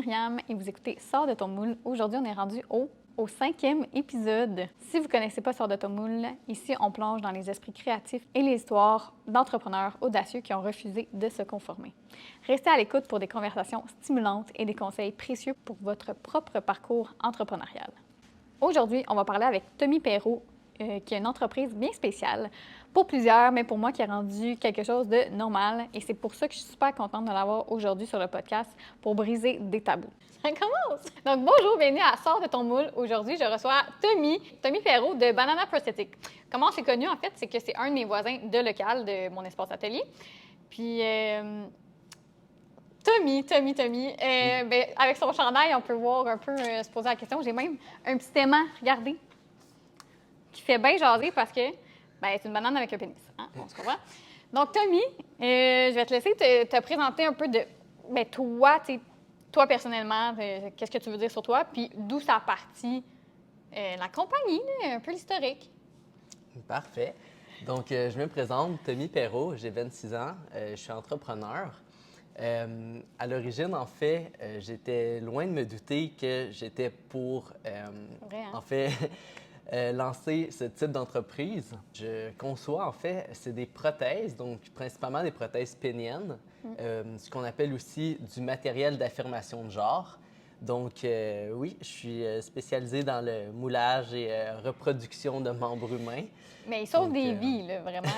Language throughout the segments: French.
Myriam et vous écoutez Sors de ton moule. Aujourd'hui, on est rendu au 5e épisode. Si vous ne connaissez pas Sors de ton moule, ici, on plonge dans les esprits créatifs et les histoires d'entrepreneurs audacieux qui ont refusé de se conformer. Restez à l'écoute pour des conversations stimulantes et des conseils précieux pour votre propre parcours entrepreneurial. Aujourd'hui, on va parler avec Tommy Perrault, qui a une entreprise bien spéciale pour plusieurs, mais pour moi qui a rendu quelque chose de normal. Et c'est pour ça que je suis super contente de l'avoir aujourd'hui sur le podcast pour briser des tabous. Ça commence! Donc bonjour, bienvenue à Sors de ton moule. Aujourd'hui, je reçois Tommy Perrault de Banana Prosthetic. Comment on s'est connu en fait, c'est que c'est un de mes voisins de local de mon espace atelier. Puis Tommy, ben, avec son chandail, on peut voir un peu se poser la question. J'ai même un petit aimant, regardez, qui fait bien jaser parce que ben, c'est une banane avec un pénis. Hein? On se comprend? Donc, Tommy, je vais te laisser te présenter un peu de ben, toi personnellement, qu'est-ce que tu veux dire sur toi, puis d'où ça partit la compagnie, là, un peu l'historique. Parfait. Donc, je me présente, Tommy Perrault, j'ai 26 ans, je suis entrepreneur. À l'origine, en fait, j'étais loin de me douter que j'étais pour, Vrai, hein? en fait, lancer ce type d'entreprise. Je conçois, en fait, c'est des prothèses, donc principalement des prothèses péniennes, ce qu'on appelle aussi du matériel d'affirmation de genre. Donc, oui, je suis spécialisé dans le moulage et reproduction de membres humains. Mais il sauve Donc, des vies, là, vraiment.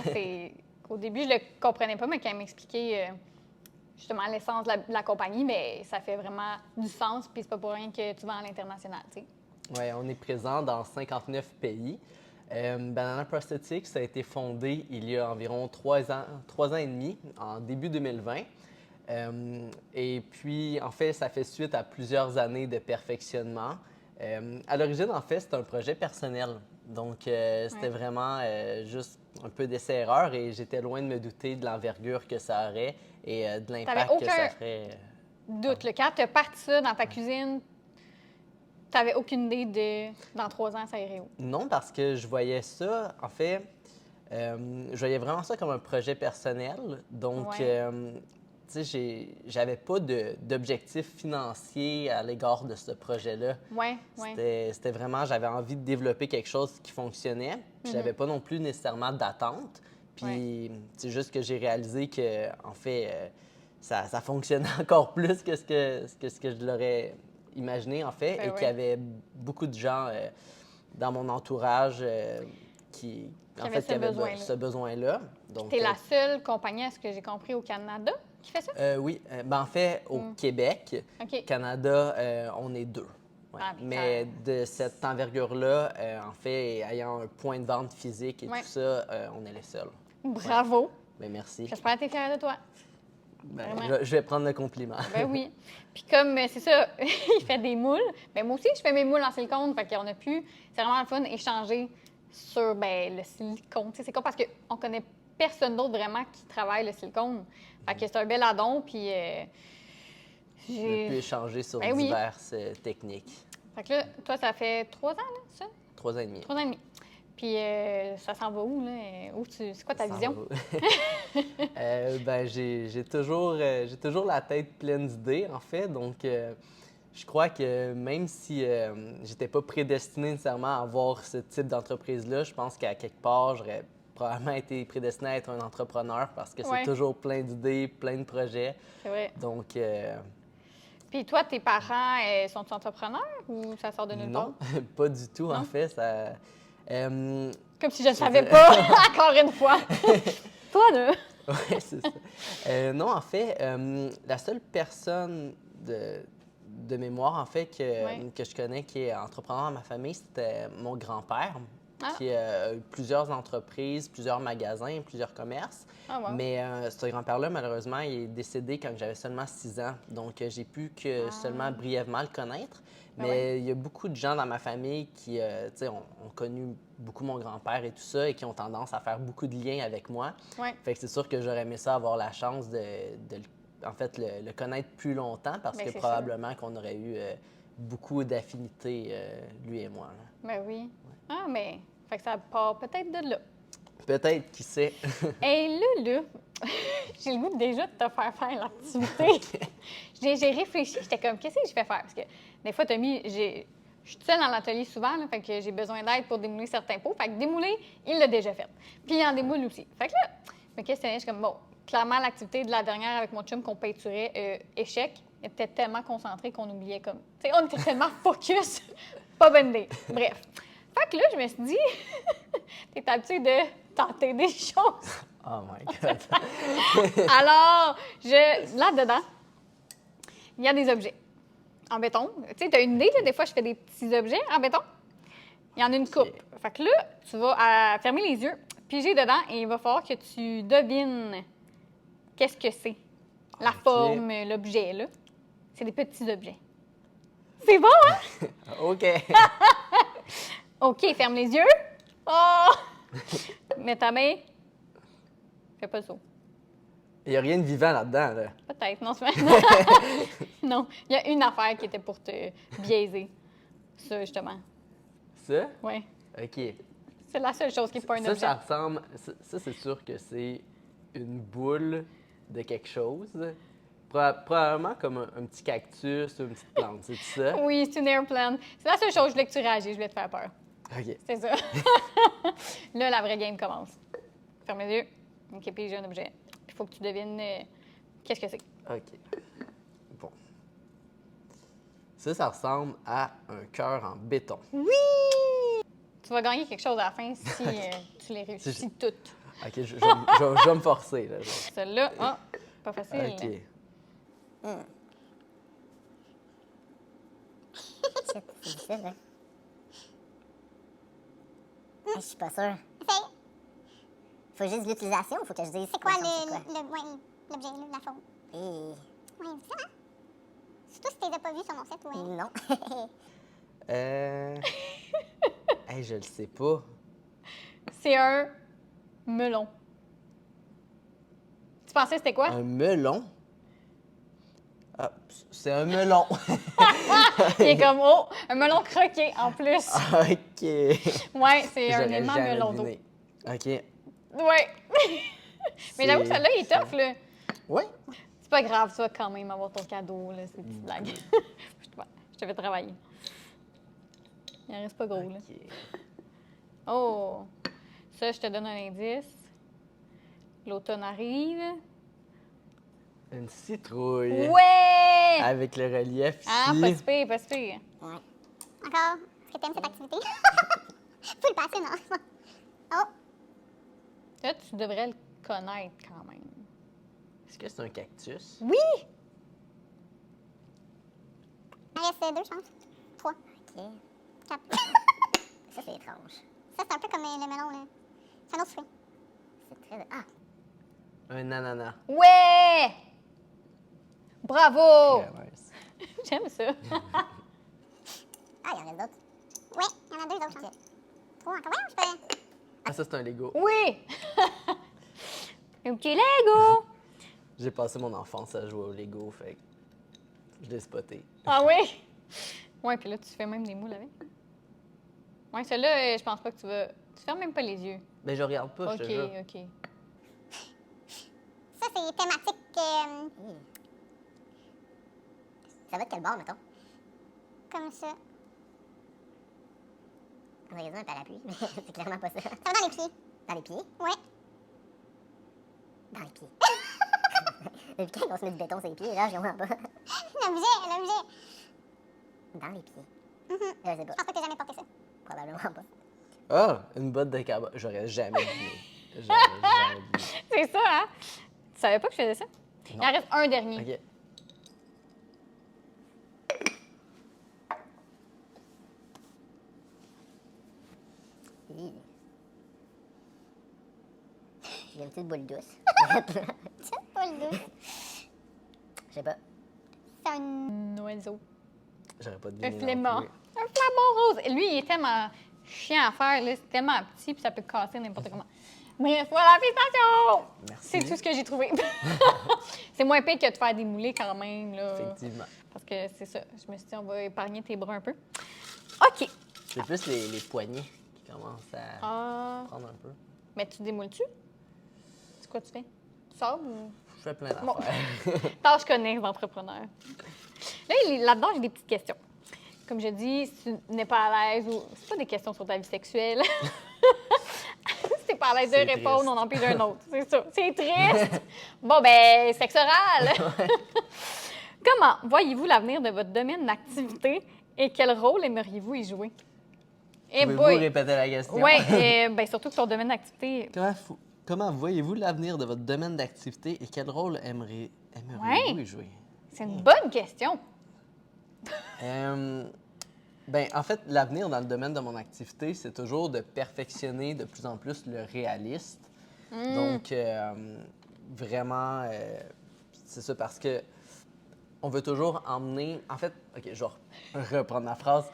Au début, je le comprenais pas, mais quand il m'expliquait justement l'essence de la compagnie, mais ça fait vraiment du sens, puis c'est pas pour rien que tu vas à l'international, tu sais. Oui, on est présent dans 59 pays. Banana Prosthetics, ça a été fondé il y a environ 3 ans et demi, en début 2020. Et puis, en fait, ça fait suite à plusieurs années de perfectionnement. À l'origine, en fait, c'est un projet personnel. Donc, c'était vraiment juste un peu d'essai-erreur et j'étais loin de me douter de l'envergure que ça aurait et de l'impact que ça ferait. Doute. Quand tu as parti ça dans ta cuisine, tu n'avais aucune idée dans 3 ans, ça irait où? Non, parce que je voyais ça, en fait, je voyais vraiment ça comme un projet personnel. Donc, tu sais, j'avais pas d'objectif financier à l'égard de ce projet-là. Oui. C'était vraiment, j'avais envie de développer quelque chose qui fonctionnait. Puis, j'avais pas non plus nécessairement d'attente. Puis, c'est juste que j'ai réalisé que, en fait, ça fonctionnait encore plus que ce que je l'aurais imaginé, en fait, et qu'il y avait beaucoup de gens dans mon entourage qui avaient ce besoin-là. Tu es la seule compagnie, à ce que j'ai compris, au Canada qui fait ça? Oui. Ben, en fait, au Québec, Canada, on est 2. Ouais. Mais de cette envergure-là, en fait, ayant un point de vente physique et tout ça, on est les seuls. Bravo! Ben, merci. J'espère que tu es fière de toi. Ben, je vais prendre le compliment. Ben oui. Puis comme, c'est ça, il fait des moules. Ben moi aussi, je fais mes moules en silicone. Fait qu'on a pu, c'est vraiment le fun, échanger sur le silicone. Tu sais, c'est quoi? Parce qu'on connaît personne d'autre vraiment qui travaille le silicone. Fait que c'est un bel addon. Puis On a pu échanger sur diverses techniques. Fait que là, toi, ça fait 3 ans, là, ça? 3 ans et demi. 3 ans et demi. Puis ça s'en va où, là? C'est quoi ta vision? Ben, j'ai toujours la tête pleine d'idées, en fait. Donc, je crois que même si j'étais pas prédestiné nécessairement à avoir ce type d'entreprise-là, je pense qu'à quelque part, j'aurais probablement été prédestiné à être un entrepreneur parce que c'est toujours plein d'idées, plein de projets. C'est vrai. Donc... Puis toi, tes parents sont entrepreneurs ou ça sort de nulle part? Non, pas du tout, en fait. Ça... Comme si je ne savais pas, encore une fois. Toi, là? Oui, c'est ça. Non, en fait, la seule personne de mémoire, en fait, que je connais qui est entrepreneur dans ma famille, c'était mon grand-père, qui a eu plusieurs entreprises, plusieurs magasins, plusieurs commerces. Mais ce grand-père-là, malheureusement, il est décédé quand j'avais seulement 6 ans. Donc, j'ai pu que seulement brièvement le connaître. Mais il y a beaucoup de gens dans ma famille qui, tu sais, ont connu beaucoup mon grand-père et tout ça et qui ont tendance à faire beaucoup de liens avec moi. Fait que c'est sûr que j'aurais aimé ça avoir la chance de le connaître plus longtemps parce que probablement qu'on aurait eu beaucoup d'affinités, lui et moi. Là. Ben oui. Ah, mais fait que ça part peut-être de là. Peut-être, qui sait. Hey, là, j'ai le goût déjà de te faire faire l'activité. J'ai réfléchi, j'étais comme, qu'est-ce que je vais faire? Parce que des fois, Tommy, je suis seule dans l'atelier souvent, là, fait que j'ai besoin d'aide pour démouler certains pots. Fait que démouler, il l'a déjà fait. Puis il en démoule aussi. Fait que là, je me questionnais, je suis comme, bon, clairement, l'activité de la dernière avec mon chum qu'on peinturait échec était tellement concentré qu'on oubliait comme. Tu sais, on était tellement focus. Pas bonne idée. Bref. Fait que là, je me suis dit, t'es habitué de tenter des choses. Oh my God. Alors, là-dedans, il y a des objets en béton. Tu sais, tu as une idée, là, des fois, je fais des petits objets en béton. Il y en a une coupe. Fait que là, tu vas fermer les yeux, piger dedans, et il va falloir que tu devines qu'est-ce que c'est. La forme, l'objet, là. C'est des petits objets. C'est bon, hein? OK. OK, ferme les yeux. Oh! Mets ta main. Fais pas le saut. Il n'y a rien de vivant là-dedans, là. Peut-être, non, c'est vrai. Non, il y a une affaire qui était pour te biaiser. Ça, justement. Ça? Oui. OK. C'est la seule chose qui n'est pas un objet. Ça ressemble... Ça, c'est sûr que c'est une boule de quelque chose. Probablement comme un petit cactus ou une petite plante, c'est ça? Oui, c'est une airplane. C'est la seule chose, je voulais que tu réagisses, je voulais te faire peur. OK. C'est ça. Là, la vraie game commence. Ferme les yeux. OK, puis j'ai un objet. Il faut que tu devines qu'est-ce que c'est. OK. Bon. Ça ressemble à un cœur en béton. Oui! Tu vas gagner quelque chose à la fin si tu les réussis toutes. OK, je vais me forcer, là. Celle-là, pas facile. OK. C'est difficile, hein? Je suis pas sûre. Essaye. Faut juste l'utilisation ou faut que je dise C'est quoi l'objet, l'objet, la forme? Et... Oui, c'est ça, hein? Surtout si tu les as pas vus sur mon set, ouais. Non. Hey, je le sais pas. C'est un melon. Tu pensais que c'était quoi? Un melon? Ah, c'est un melon. Il est comme, un melon croqué en plus. OK. Ouais, c'est un J'aurais aimant jamais melon d'eau. deviné. OK. Ouais. Mais j'avoue que celle-là, il est tough, là. Oui. C'est pas grave, tu vas quand même avoir ton cadeau, là. C'est une petite blague. Je te fais travailler. Il en reste pas gros, là. OK. Oh! Ça, je te donne un indice. L'automne arrive. Une citrouille. Ouais! Avec le relief ici. Ah, pas si pire, pas si pire. Ouais. Encore? Est-ce que t'aimes cette activité? Faut le passer, non? Oh! Là, tu devrais le connaître quand même. Est-ce que c'est un cactus? Oui! Il reste 2, je pense. 3, OK. 4. Ça, c'est étrange. Ça, c'est un peu comme le melon, là. C'est un autre fruit. C'est très... Ah! Un ananas. Ouais! Bravo! Très nice. J'aime ça. Ah, il y en a d'autres. Ouais, il y en a 2 autres, je pense. 3 encore. Ouais, je peux... Ah, ça, c'est un Lego. Oui! Un petit Lego! J'ai passé mon enfance à jouer au Lego, fait que je l'ai spoté. Ah oui? Ouais, puis là, tu fais même des moules avec. Ouais, celui-là, je pense pas que tu vas... Tu fermes même pas les yeux. Mais je regarde pas, je te jure. OK. Ça, c'est thématique... Ça va de quel bord, mettons? comme ça. On aurait dit un parapluie, mais c'est clairement pas ça. Ça va dans les pieds. Dans les pieds? Ouais. Dans les pieds. Depuis quand on se met du béton sur les pieds? Là, je comprends pas. L'objet. Dans les pieds. Mhm. Je sais pas. Je pense pas que t'aies jamais porté ça. Probablement pas. Ah, une botte de cowboy. J'aurais jamais deviné. J'aurais jamais deviné. C'est ça, hein? Tu savais pas que je faisais ça? Il en reste un dernier. OK. Il y a une petite boule douce. C'est pas le dos. Je sais pas. C'est un... Un oiseau. J'aurais pas deviné. Un non flémon. plus. Un flamant rose. Lui, il est tellement chiant à faire, là. C'est tellement petit, puis ça peut casser n'importe comment. Bref, voilà, félicitations! Merci. C'est tout ce que j'ai trouvé. C'est moins pire que de faire des moulés quand même, là. Effectivement. Parce que c'est ça. Je me suis dit, on va épargner tes bras un peu. OK. C'est plus les poignets qui commencent à Ah. prendre un peu. Mais tu démoules-tu? C'est quoi tu fais? Tu sors ou... Je fais plein Bon. d'affaires. Tâches connexes d'entrepreneur. Là-dedans, j'ai des petites questions. Comme je dis, si tu n'es pas à l'aise ou... C'est pas des questions sur ta vie sexuelle. Si t'es pas à l'aise de C'est répondre, triste. on en pige un autre. C'est ça. C'est triste. Bon, ben, sexe oral. Comment voyez-vous l'avenir de votre domaine d'activité et quel rôle aimeriez-vous y jouer? Eh Pouvez-vous boy! répéter la question? Oui, ben, surtout que ton domaine d'activité... Comment voyez-vous l'avenir de votre domaine d'activité et quel rôle aimeriez-vous y jouer? C'est une bonne question. Ben, en fait, l'avenir dans le domaine de mon activité, c'est toujours de perfectionner de plus en plus le réaliste. Donc, vraiment, c'est ça parce que on veut toujours emmener... En fait, OK, je vais reprendre ma phrase.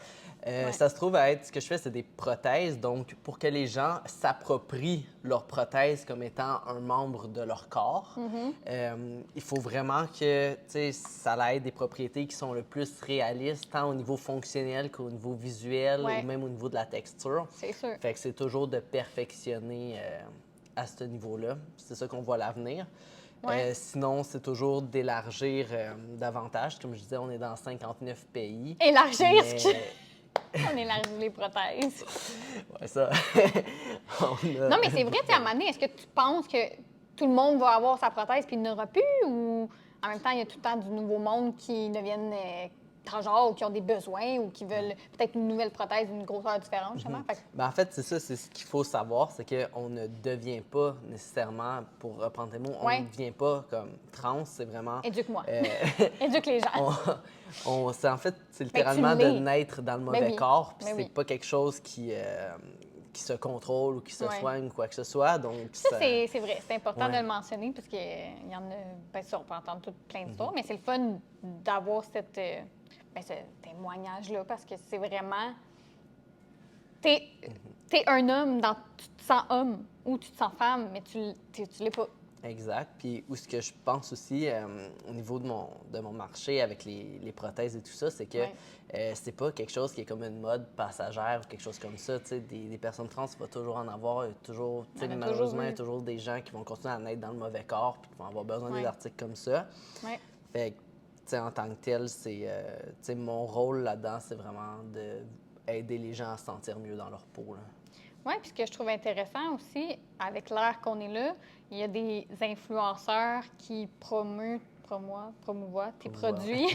Ça se trouve à être... Ce que je fais, c'est des prothèses. Donc, pour que les gens s'approprient leur prothèse comme étant un membre de leur corps, il faut vraiment que ça ait des propriétés qui sont le plus réalistes, tant au niveau fonctionnel qu'au niveau visuel ou même au niveau de la texture. C'est sûr. Fait que c'est toujours de perfectionner à ce niveau-là. C'est ça qu'on voit à l'avenir. Sinon, c'est toujours d'élargir davantage. Comme je disais, on est dans 59 pays. Élargir, mais... On élargit les prothèses. Ouais, ça. Non, mais c'est vrai, tu sais, à un moment donné, est-ce que tu penses que tout le monde va avoir sa prothèse puis il n'aura plus? Ou en même temps, il y a tout le temps du nouveau monde qui deviennent transgenres ou qui ont des besoins ou qui veulent peut-être une nouvelle prothèse d'une grosseur différente, justement? Fait que- Ben, en fait, c'est ça, c'est ce qu'il faut savoir, c'est qu'on ne devient pas nécessairement, pour reprendre tes mots, on ne devient pas comme trans, c'est vraiment... Éduque-moi. Éduque les gens. C'est en fait, c'est littéralement de l'es. naître dans le mauvais Ben oui. corps, puis Ben c'est oui. pas quelque chose qui se contrôle ou qui se soigne ou quoi que ce soit, donc Ça, c'est vrai. C'est important Ouais. de le mentionner parce qu'il y en a... Bien sûr, on peut entendre plein d'histoires, mais c'est le fun d'avoir ce témoignage-là parce que c'est vraiment... T'es un homme, tu te sens homme ou tu te sens femme, mais tu l'es pas. Exact. Puis où ce que je pense aussi au niveau de mon marché avec les prothèses et tout ça, c'est que c'est pas quelque chose qui est comme une mode passagère ou quelque chose comme ça. Tu sais, des personnes trans, il va toujours en avoir. Il y a toujours, tu sais, Il y en a malheureusement, il y a toujours toujours des gens qui vont continuer à naître dans le mauvais corps puis qui vont avoir besoin des Ouais. articles comme ça. Ouais. Fait que, tu sais, en tant que tel, c'est, tu sais, mon rôle là-dedans, c'est vraiment d'aider les gens à se sentir mieux dans leur peau, là. Oui, puis ce que je trouve intéressant aussi, avec l'ère qu'on est là, il y a des influenceurs qui promouvoient tes produits.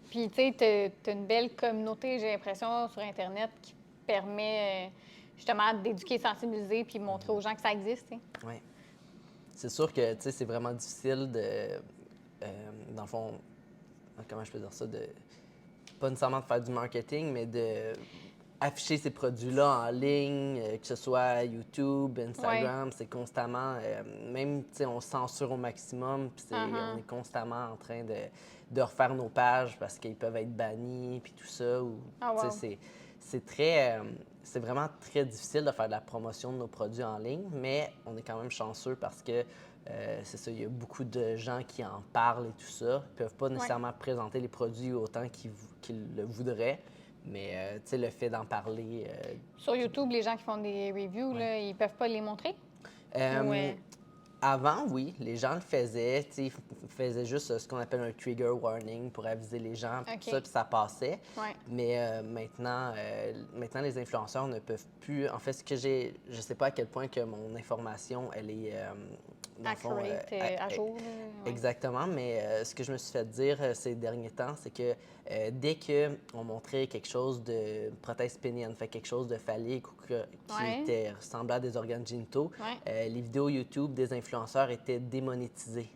Puis, tu sais, tu as une belle communauté, j'ai l'impression, sur Internet qui permet justement d'éduquer, sensibiliser, puis montrer aux gens que ça existe. Oui. C'est sûr que, tu sais, c'est vraiment difficile dans le fond, comment je peux dire ça, pas nécessairement de faire du marketing, mais de afficher ces produits-là en ligne, que ce soit YouTube, Instagram, c'est constamment, même, tu sais, on censure au maximum, puis on est constamment en train de refaire nos pages parce qu'ils peuvent être bannis, puis tout ça. Ou, tu sais, c'est vraiment très difficile de faire de la promotion de nos produits en ligne, mais on est quand même chanceux parce que c'est ça, il y a beaucoup de gens qui en parlent et tout ça. Ils ne peuvent pas nécessairement présenter les produits autant qu'ils le voudraient, mais tu sais, le fait d'en parler... Sur YouTube, les gens qui font des reviews, là, ils peuvent pas les montrer? Avant, oui, les gens le faisaient. Ils faisaient juste ce qu'on appelle un trigger warning pour aviser les gens, tout ça, puis ça passait. Mais maintenant, les influenceurs ne peuvent plus... En fait, je sais pas à quel point que mon information, elle est... accurate, à jour. Exactement, mais ce que je me suis fait dire ces derniers temps, c'est que dès qu'on montrait quelque chose de prothèse pénienne, fait quelque chose de phallique ou qui était ressemblant à des organes génitaux, les vidéos YouTube des influenceurs étaient démonétisées.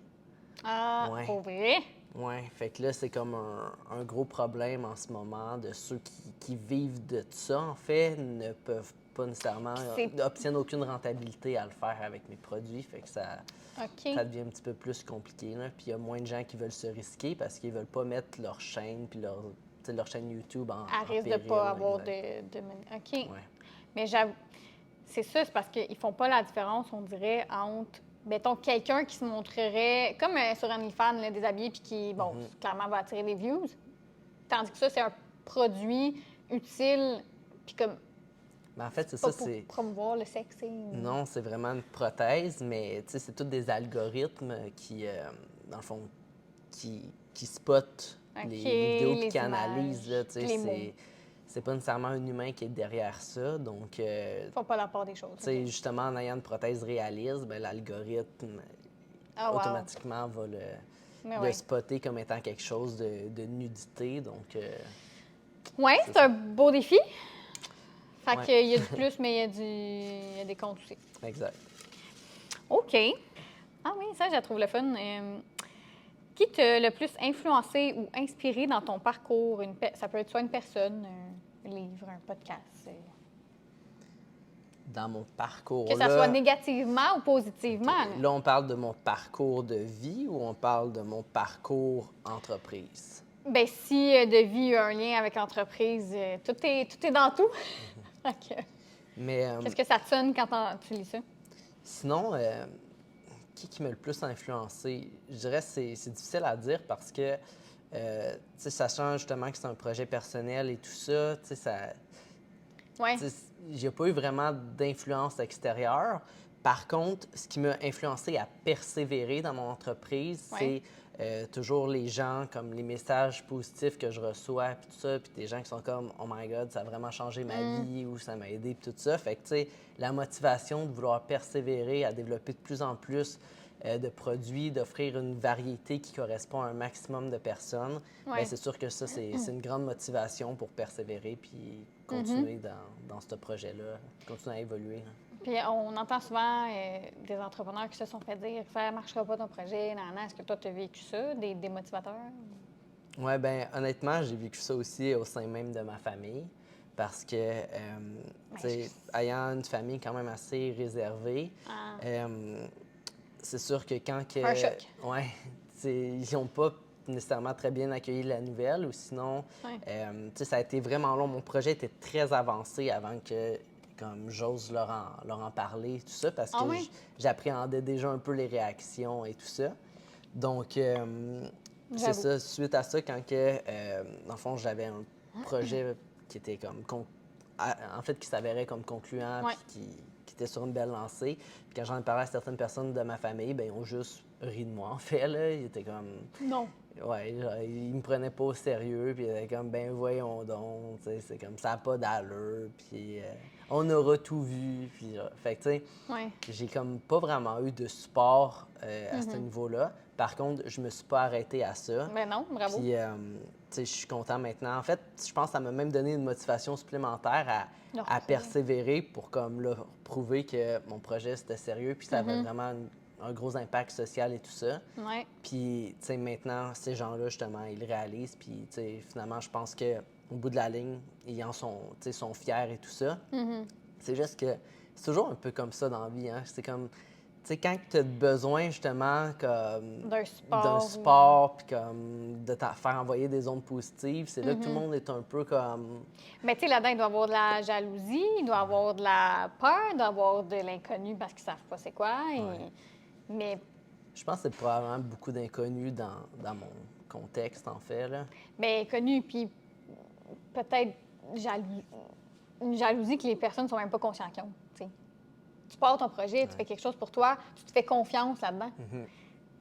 Ah, pour vrai? Oui, fait que là, c'est comme un gros problème en ce moment de ceux qui vivent de ça, en fait, ne peuvent pas nécessairement, n'obtiennent aucune rentabilité à le faire avec mes produits, fait que ça devient un petit peu plus compliqué, là. Puis il y a moins de gens qui veulent se risquer parce qu'ils veulent pas mettre leur chaîne puis leur chaîne YouTube en risque de péril, ne pas avoir exact. de... OK. Mais j'avoue, c'est ça, c'est parce qu'ils font pas la différence, on dirait, entre, mettons, quelqu'un qui se montrerait, comme sur OnlyFans, là, déshabillé, puis qui, bon, clairement va attirer des views. Tandis que ça, c'est un produit utile, puis comme Ben, en fait, c'est Pas ça, pour c'est... promouvoir le sexe. Non, c'est vraiment une prothèse, mais tu sais, c'est tous des algorithmes qui, dans le fond, qui spotent OK, les vidéos puis les qui images, analysent, là, tu sais, puis les mots. c'est pas nécessairement un humain qui est derrière ça. Donc, tu Ils font pas la part des choses. sais, OK. justement, en ayant une prothèse réaliste, ben, l'algorithme Ah, wow. automatiquement va Mais le ouais. spotter comme étant quelque chose de nudité. Donc, Ouais, c'est c'est un ça. beau défi. Fait Ouais. qu'il y a du plus, mais il y a des comptes aussi. Exact. OK. Ah oui, ça, je la trouve le fun. Qui t'a le plus influencé ou inspiré dans ton parcours? Ça peut être soit une personne, un livre, un podcast. Dans mon parcours, Que ça soit négativement ou positivement. OK. Là, on parle de mon parcours de vie ou on parle de mon parcours entreprise? Bien, si de vie a un lien avec l'entreprise, tout est dans tout. Fait que, Mais qu'est-ce que ça te sonne quand tu lis ça? sinon, qui m'a le plus influencé? Je dirais que c'est difficile à dire parce que, tu sais, sachant justement que c'est un projet personnel et tout ça, tu sais, Oui. j'ai pas eu vraiment d'influence extérieure. Par contre, ce qui m'a influencé à persévérer dans mon entreprise, Ouais. c'est toujours les gens, comme les messages positifs que je reçois, puis tout ça, puis des gens qui sont comme « Oh my God, ça a vraiment changé ma vie » ou « Ça m'a aidé », puis tout ça. Fait que, tu sais, la motivation de vouloir persévérer à développer de plus en plus de produits, d'offrir une variété qui correspond à un maximum de personnes, Ouais. bien, c'est sûr que ça, c'est une grande motivation pour persévérer puis continuer dans ce projet-là, continuer à évoluer. Hein. Puis on entend souvent des entrepreneurs qui se sont fait dire ça ne marchera pas ton projet, nan. Est-ce que toi, tu as vécu ça, des motivateurs? Oui, bien, honnêtement, j'ai vécu ça aussi au sein même de ma famille parce que, tu sais, ayant une famille quand même assez réservée, Ah. c'est sûr que quand que... Un choc. Ouais, ils n'ont pas nécessairement très bien accueilli la nouvelle ou sinon, Ouais. tu sais, ça a été vraiment long. Mon projet était très avancé avant que comme j'ose leur en parler, tout ça, parce que oui? j'appréhendais déjà un peu les réactions et tout ça. Donc, c'est J'avoue. ça, suite à ça, quand que, dans le fond, j'avais un projet qui était comme, en fait, qui s'avérait comme concluant, Ouais. puis qui était sur une belle lancée. Puis quand j'en ai parlé à certaines personnes de ma famille, ben ils ont juste ri de moi, en fait, là. Ils étaient comme... Non. Ouais, genre, ils me prenaient pas au sérieux, puis ils étaient comme, ben voyons donc, tu sais, c'est comme, ça n'a pas d'allure, puis on aura tout vu, puis fait que, tu sais, Ouais. j'ai comme pas vraiment eu de support à ce niveau-là. Par contre, je me suis pas arrêté à ça. Ben non, bravo. Puis, tu sais, je suis content maintenant. En fait, je pense que ça m'a même donné une motivation supplémentaire à persévérer pour comme leur prouver que mon projet, c'était sérieux, puis ça avait vraiment un gros impact social et tout ça. Ouais. Puis, tu sais, maintenant, ces gens-là, justement, ils le réalisent. Puis, tu sais, finalement, je pense qu'au bout de la ligne, ils en sont, tu sais, sont fiers et tout ça. C'est juste que c'est toujours un peu comme ça dans la vie, hein. C'est comme, tu sais, quand tu as besoin, justement, comme... D'un support, puis comme de te faire envoyer des ondes positives, c'est là que tout le monde est un peu comme... Mais tu sais, là-dedans, il doit y avoir de la jalousie, il doit y avoir de la peur, il doit y avoir de l'inconnu parce qu'ils savent pas c'est quoi. Mais Je pense que c'est probablement beaucoup d'inconnus dans mon contexte, en fait, là. inconnu, puis peut-être une jalousie que les personnes sont même pas conscientes qu'ils ont. Tu sais. Tu pars ton projet, tu fais quelque chose pour toi, tu te fais confiance là-dedans.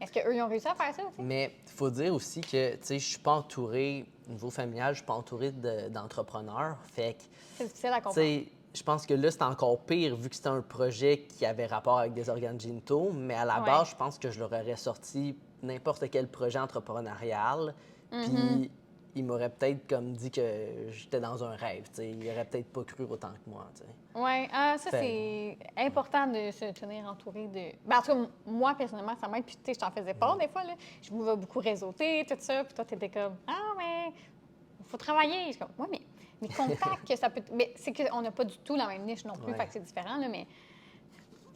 Est-ce qu'eux, ils ont réussi à faire ça aussi? Mais il faut dire aussi que, tu sais, je suis pas entouré, au niveau familial, je suis pas entouré d'entrepreneurs. Fait que, C'est difficile à tu comprendre. sais, je pense que là, c'est encore pire vu que c'était un projet qui avait rapport avec des organes génitaux. Mais à la base, je pense que je leur aurais sorti n'importe quel projet entrepreneurial. Puis, ils m'auraient peut-être comme dit que j'étais dans un rêve, tu sais. Ils n'auraient peut-être pas cru autant que moi, tu sais. Oui, ça, c'est important de se tenir entouré de... Ben, en tout cas, moi, personnellement, ça m'aide. Puis, tu sais, je t'en faisais part des fois, là. Je me vais beaucoup réseauter, tout ça. Puis toi, t'étais comme, ah, mais il faut travailler. Je suis comme, oui, mais les contacts, que ça peut... Mais c'est qu'on n'a pas du tout la même niche non plus, fait que c'est différent, là, mais...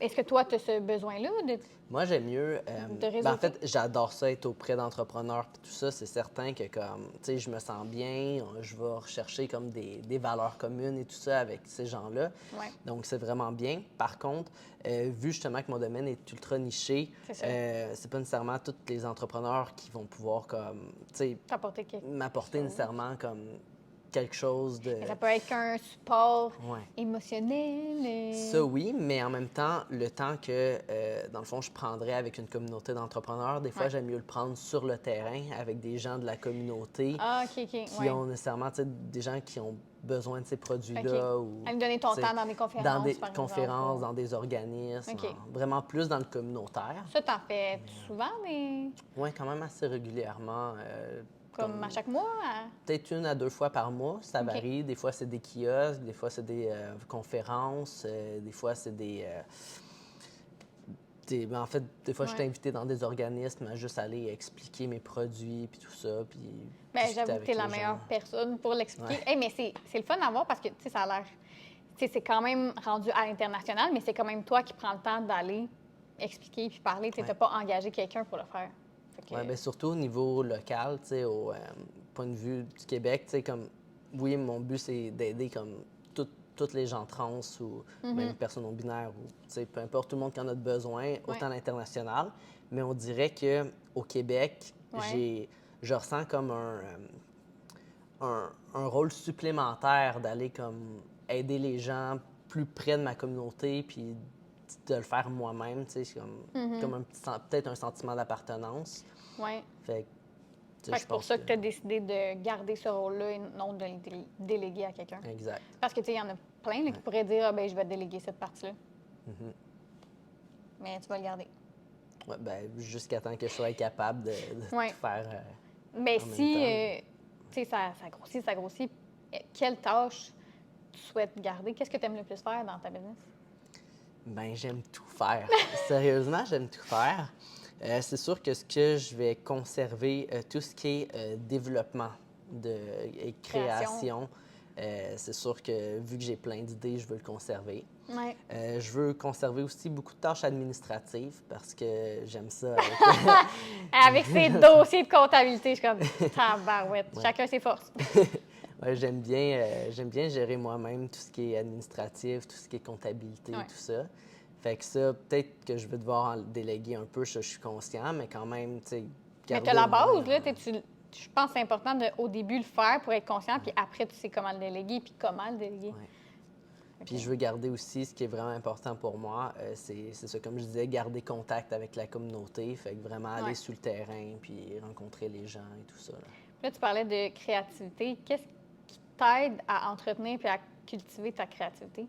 Est-ce que toi, tu as ce besoin-là de... Moi, j'aime mieux. De réseauter? En fait, j'adore ça, être auprès d'entrepreneurs et tout ça. C'est certain que, comme, tu sais, je me sens bien. Je vais rechercher comme des valeurs communes et tout ça avec ces gens-là. Ouais. Donc, c'est vraiment bien. Par contre, vu justement que mon domaine est ultra niché, c'est pas nécessairement tous les entrepreneurs qui vont pouvoir, comme, tu sais, T'apporter quelque m'apporter chose. nécessairement comme quelque chose de... Ça peut être qu'un support Ouais. émotionnel. Ça, oui, mais en même temps, le temps que, dans le fond, je prendrais avec une communauté d'entrepreneurs, des fois, Ouais. j'aime mieux le prendre sur le terrain avec des gens de la communauté Ah, OK, qui ouais. ont nécessairement, tu sais, des gens qui ont besoin de ces produits-là. OK. Ou, À lui donner ton tu sais, temps dans des conférences, dans des par conférences, exemple. dans des organismes, OK. vraiment plus dans le communautaire. Ça, t'en fais souvent, mais Oui, quand même assez régulièrement. comme à chaque mois? Peut-être 1 à 2 fois par mois, ça OK. varie. Des fois, c'est des kiosques, des fois, c'est des conférences, des fois, c'est en fait, des fois, je suis Ouais. invité dans des organismes à juste aller expliquer mes produits, puis tout ça, puis Ben, discuter j'avoue que avec t'es la les meilleure gens. personne pour l'expliquer. Ouais. Hey, mais c'est le fun à voir parce que, tu sais, ça a l'air... Tu sais, c'est quand même rendu à l'international, mais c'est quand même toi qui prends le temps d'aller expliquer puis parler. Tu sais, Ouais. t'as pas engagé quelqu'un pour le faire. Fait que- Ouais, bien, surtout au niveau local, tu sais, au point de vue du Québec, tu sais, comme, oui, mon but, c'est d'aider comme toutes les gens trans ou même personnes non binaires ou, tu sais, peu importe, tout le monde qui en a besoin, autant à l'international. Mais on dirait que au Québec, Ouais. je ressens comme un rôle supplémentaire d'aller comme aider les gens plus près de ma communauté, puis de le faire moi-même, tu sais, c'est comme un petit, peut-être un sentiment d'appartenance. Ouais. Fait que, tu sais, Fait que je c'est pour pense ça que tu as décidé de garder ce rôle-là et non de le déléguer à quelqu'un. Exact. Parce que, tu sais, il y en a plein là, qui pourraient dire, ah, ben, je vais déléguer cette partie-là. Mais tu vas le garder. Ouais, ben, jusqu'à temps que je sois capable de Ouais. tout faire. Mais En même si, temps. tu sais, ça grossit, quelle tâche tu souhaites garder? Qu'est-ce que tu aimes le plus faire dans ta business? Ben, j'aime tout faire. Sérieusement, j'aime tout faire. C'est sûr que ce que je vais conserver, tout ce qui est développement et création, c'est sûr que vu que j'ai plein d'idées, je veux le conserver. Ouais. Je veux conserver aussi beaucoup de tâches administratives parce que j'aime ça. Avec ces dossiers de comptabilité, je suis comme tabarouette. Chacun ses forces. Ouais, j'aime bien gérer moi-même tout ce qui est administratif, tout ce qui est comptabilité, Ouais. tout ça. Fait que ça, peut-être que je vais devoir en déléguer un peu, ça, je suis conscient, mais quand même, tu sais, Mais garder tu as la au moins, base, là. Je pense que c'est important au début le faire pour être conscient, puis après, tu sais comment le déléguer, puis comment le déléguer. Ouais. Puis je veux garder aussi, ce qui est vraiment important pour moi, c'est ça, comme je disais, garder contact avec la communauté. Fait que vraiment aller sur le terrain, puis rencontrer les gens et tout ça. Là, tu parlais de créativité. Qu'est-ce qui t'aide à entretenir puis à cultiver ta créativité?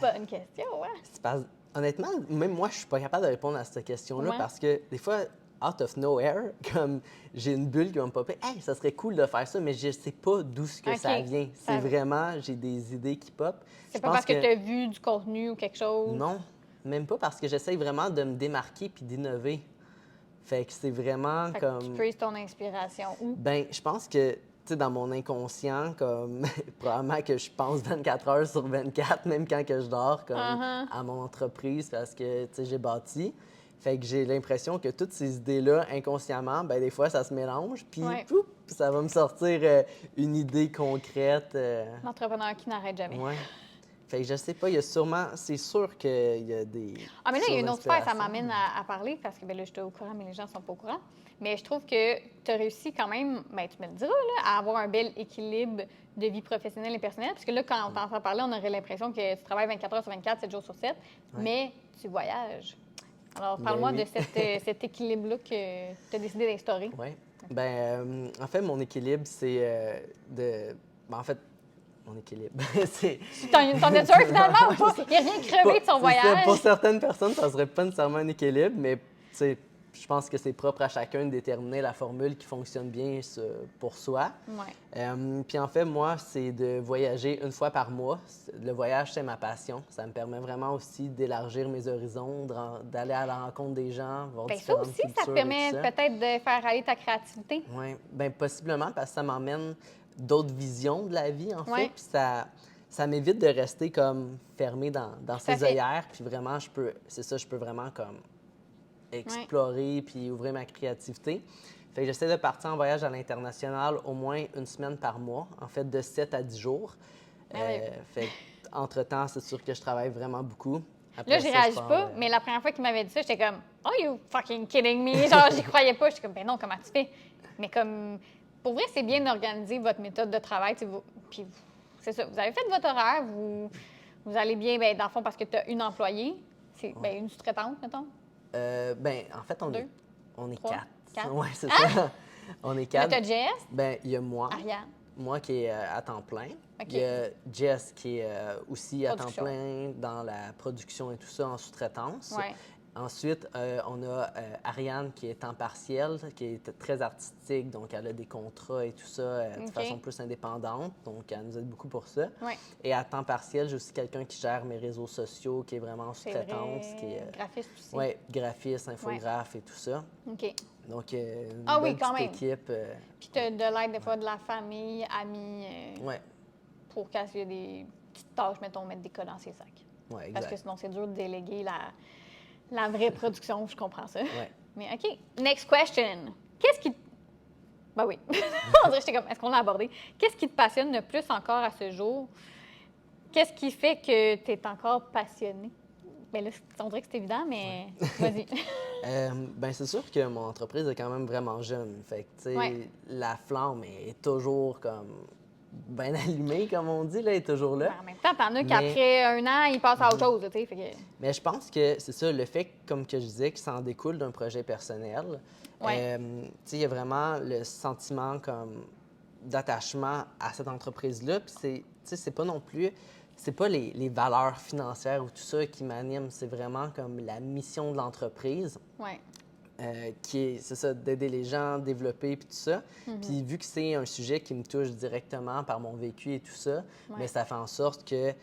Bonne question, ouais. Honnêtement, même moi, je suis pas capable de répondre à cette question-là Ouais. parce que des fois, out of nowhere, comme j'ai une bulle qui va me popper, hey, ça serait cool de faire ça, mais je sais pas d'où ce que OK. ça vient. Ça- C'est vraiment, j'ai des idées qui pop. C'est Je pas pense parce que tu as vu du contenu ou quelque chose? Non, même pas parce que j'essaye vraiment de me démarquer puis d'innover. Fait que c'est vraiment Fait que comme. tu puises ton inspiration où? Ben, je pense que, tu sais, dans mon inconscient, comme, probablement que je pense 24 heures sur 24, même quand que je dors, comme, à mon entreprise, parce que, tu sais, j'ai bâti. Fait que j'ai l'impression que toutes ces idées-là, inconsciemment, ben des fois, ça se mélange, puis, poup, ça va me sortir une idée concrète. L'entrepreneur qui n'arrête jamais. Ouais. Fait que je sais pas, il y a sûrement, c'est sûr qu'il y a des. Ah, mais là, il y a une autre affaire, ça sources m'amène à parler, parce que ben là, je suis au courant, mais les gens ne sont pas au courant. Mais je trouve que tu as réussi quand même, ben, tu me le diras, là, à avoir un bel équilibre de vie professionnelle et personnelle. Parce que là, quand on t'entend parler, on aurait l'impression que tu travailles 24 heures sur 24, 7 jours sur 7, mais tu voyages. Alors, parle-moi Ben oui. de cet équilibre-là que tu as décidé d'instaurer. Oui. Ben, en fait, mon équilibre, c'est de. Ben, en fait, mon équilibre, c'est. T'en es sûr, finalement, ou pas? Il n'y a rien crevé de son C'est ça, voyage. pour certaines personnes, ça serait pas nécessairement un équilibre, mais tu sais, je pense que c'est propre à chacun de déterminer la formule qui fonctionne bien pour soi. Ouais. Puis en fait, moi, c'est de voyager 1 fois par mois. Le voyage, c'est ma passion. Ça me permet vraiment aussi d'élargir mes horizons, d'aller à la rencontre des gens, voir Ben, ça différentes aussi, ça cultures te et permet tout ça. peut-être de faire aller ta créativité. Oui, bien possiblement parce que ça m'emmène d'autres visions de la vie, en fait. Ouais. Puis ça m'évite de rester comme fermé dans à ses fait. œillères. Puis vraiment, je peux vraiment comme explorer puis ouvrir ma créativité. Fait que j'essaie de partir en voyage à l'international au moins 1 semaine par mois, en fait de 7 à 10 jours. Fait entre-temps, c'est sûr que je travaille vraiment beaucoup. Après Là, j'y ça, je réagis pars, pas, mais la première fois qu'il m'avait dit ça, j'étais comme, oh, you fucking kidding me? Genre, j'y croyais pas. J'étais comme, ben non, comment tu fais? Mais comme, pour vrai, c'est bien d'organiser votre méthode de travail. Puis, c'est ça, vous avez fait votre horaire, vous allez bien, ben, dans le fond, parce que tu as une employée, c'est ben, une sous-traitante, mettons. En fait, Deux? on est Trois? quatre. Quatre? Oui, c'est ça. On est Là, quatre. tu as Jess, Ben, il y a moi. Ariane. Moi qui est à temps plein. OK. Il y a Jess qui est aussi à temps Production. plein dans la production et tout ça en sous-traitance. Ouais. Ensuite, on a Ariane qui est temps partiel, qui est très artistique, donc elle a des contrats et tout ça de OK. façon plus indépendante, donc elle nous aide beaucoup pour ça. Ouais. Et à temps partiel, j'ai aussi quelqu'un qui gère mes réseaux sociaux, qui est vraiment en C'est sous-traitance, vrai. qui est Graphiste aussi. ouais, graphiste, infographe et tout ça. OK. Donc, une Ah oui, belle quand petite même. équipe. Puis tu as de l'aide des fois de la famille, amis, Ouais, pour qu'il y ait des petites tâches, mettons, mettre des cas dans ses sacs. ouais, Parce que exact. sinon, c'est dur de déléguer la vraie production, je comprends ça. Ouais. Mais OK, next question. Qu'est-ce qui... Ben oui, on dirait que j'étais comme, est-ce qu'on l'a abordé? Qu'est-ce qui te passionne le plus encore à ce jour? Qu'est-ce qui fait que tu es encore passionné? Bien là, on dirait que c'est évident, mais vas-y. Ben c'est sûr que mon entreprise est quand même vraiment jeune. Fait que, tu sais, Ouais. la flamme est toujours comme bien allumée, comme on dit, là, est toujours là. En même temps, t'en as Mais- qu'après un an, ils passent à autre chose, tu sais. Fait que... Mais je pense que c'est ça, le fait, comme que je disais, que ça en découle d'un projet personnel. Ouais. Tu sais, il y a vraiment le sentiment comme d'attachement à cette entreprise-là. Puis c'est, tu sais, c'est pas non plus, c'est pas les valeurs financières ou tout ça qui m'animent. C'est vraiment comme la mission de l'entreprise. Ouais. Qui est, c'est ça, d'aider les gens, développer, puis tout ça. Puis vu que c'est un sujet qui me touche directement par mon vécu et tout ça, Ouais. mais ça fait en sorte que, tu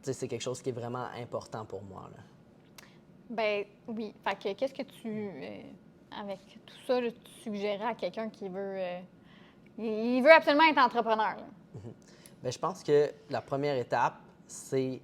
sais, c'est quelque chose qui est vraiment important pour moi, là. Ben oui. Fait que qu'est-ce que tu, avec tout ça, là, tu suggérais à quelqu'un qui veut, il veut absolument être entrepreneur, là? Bien, je pense que la première étape, c'est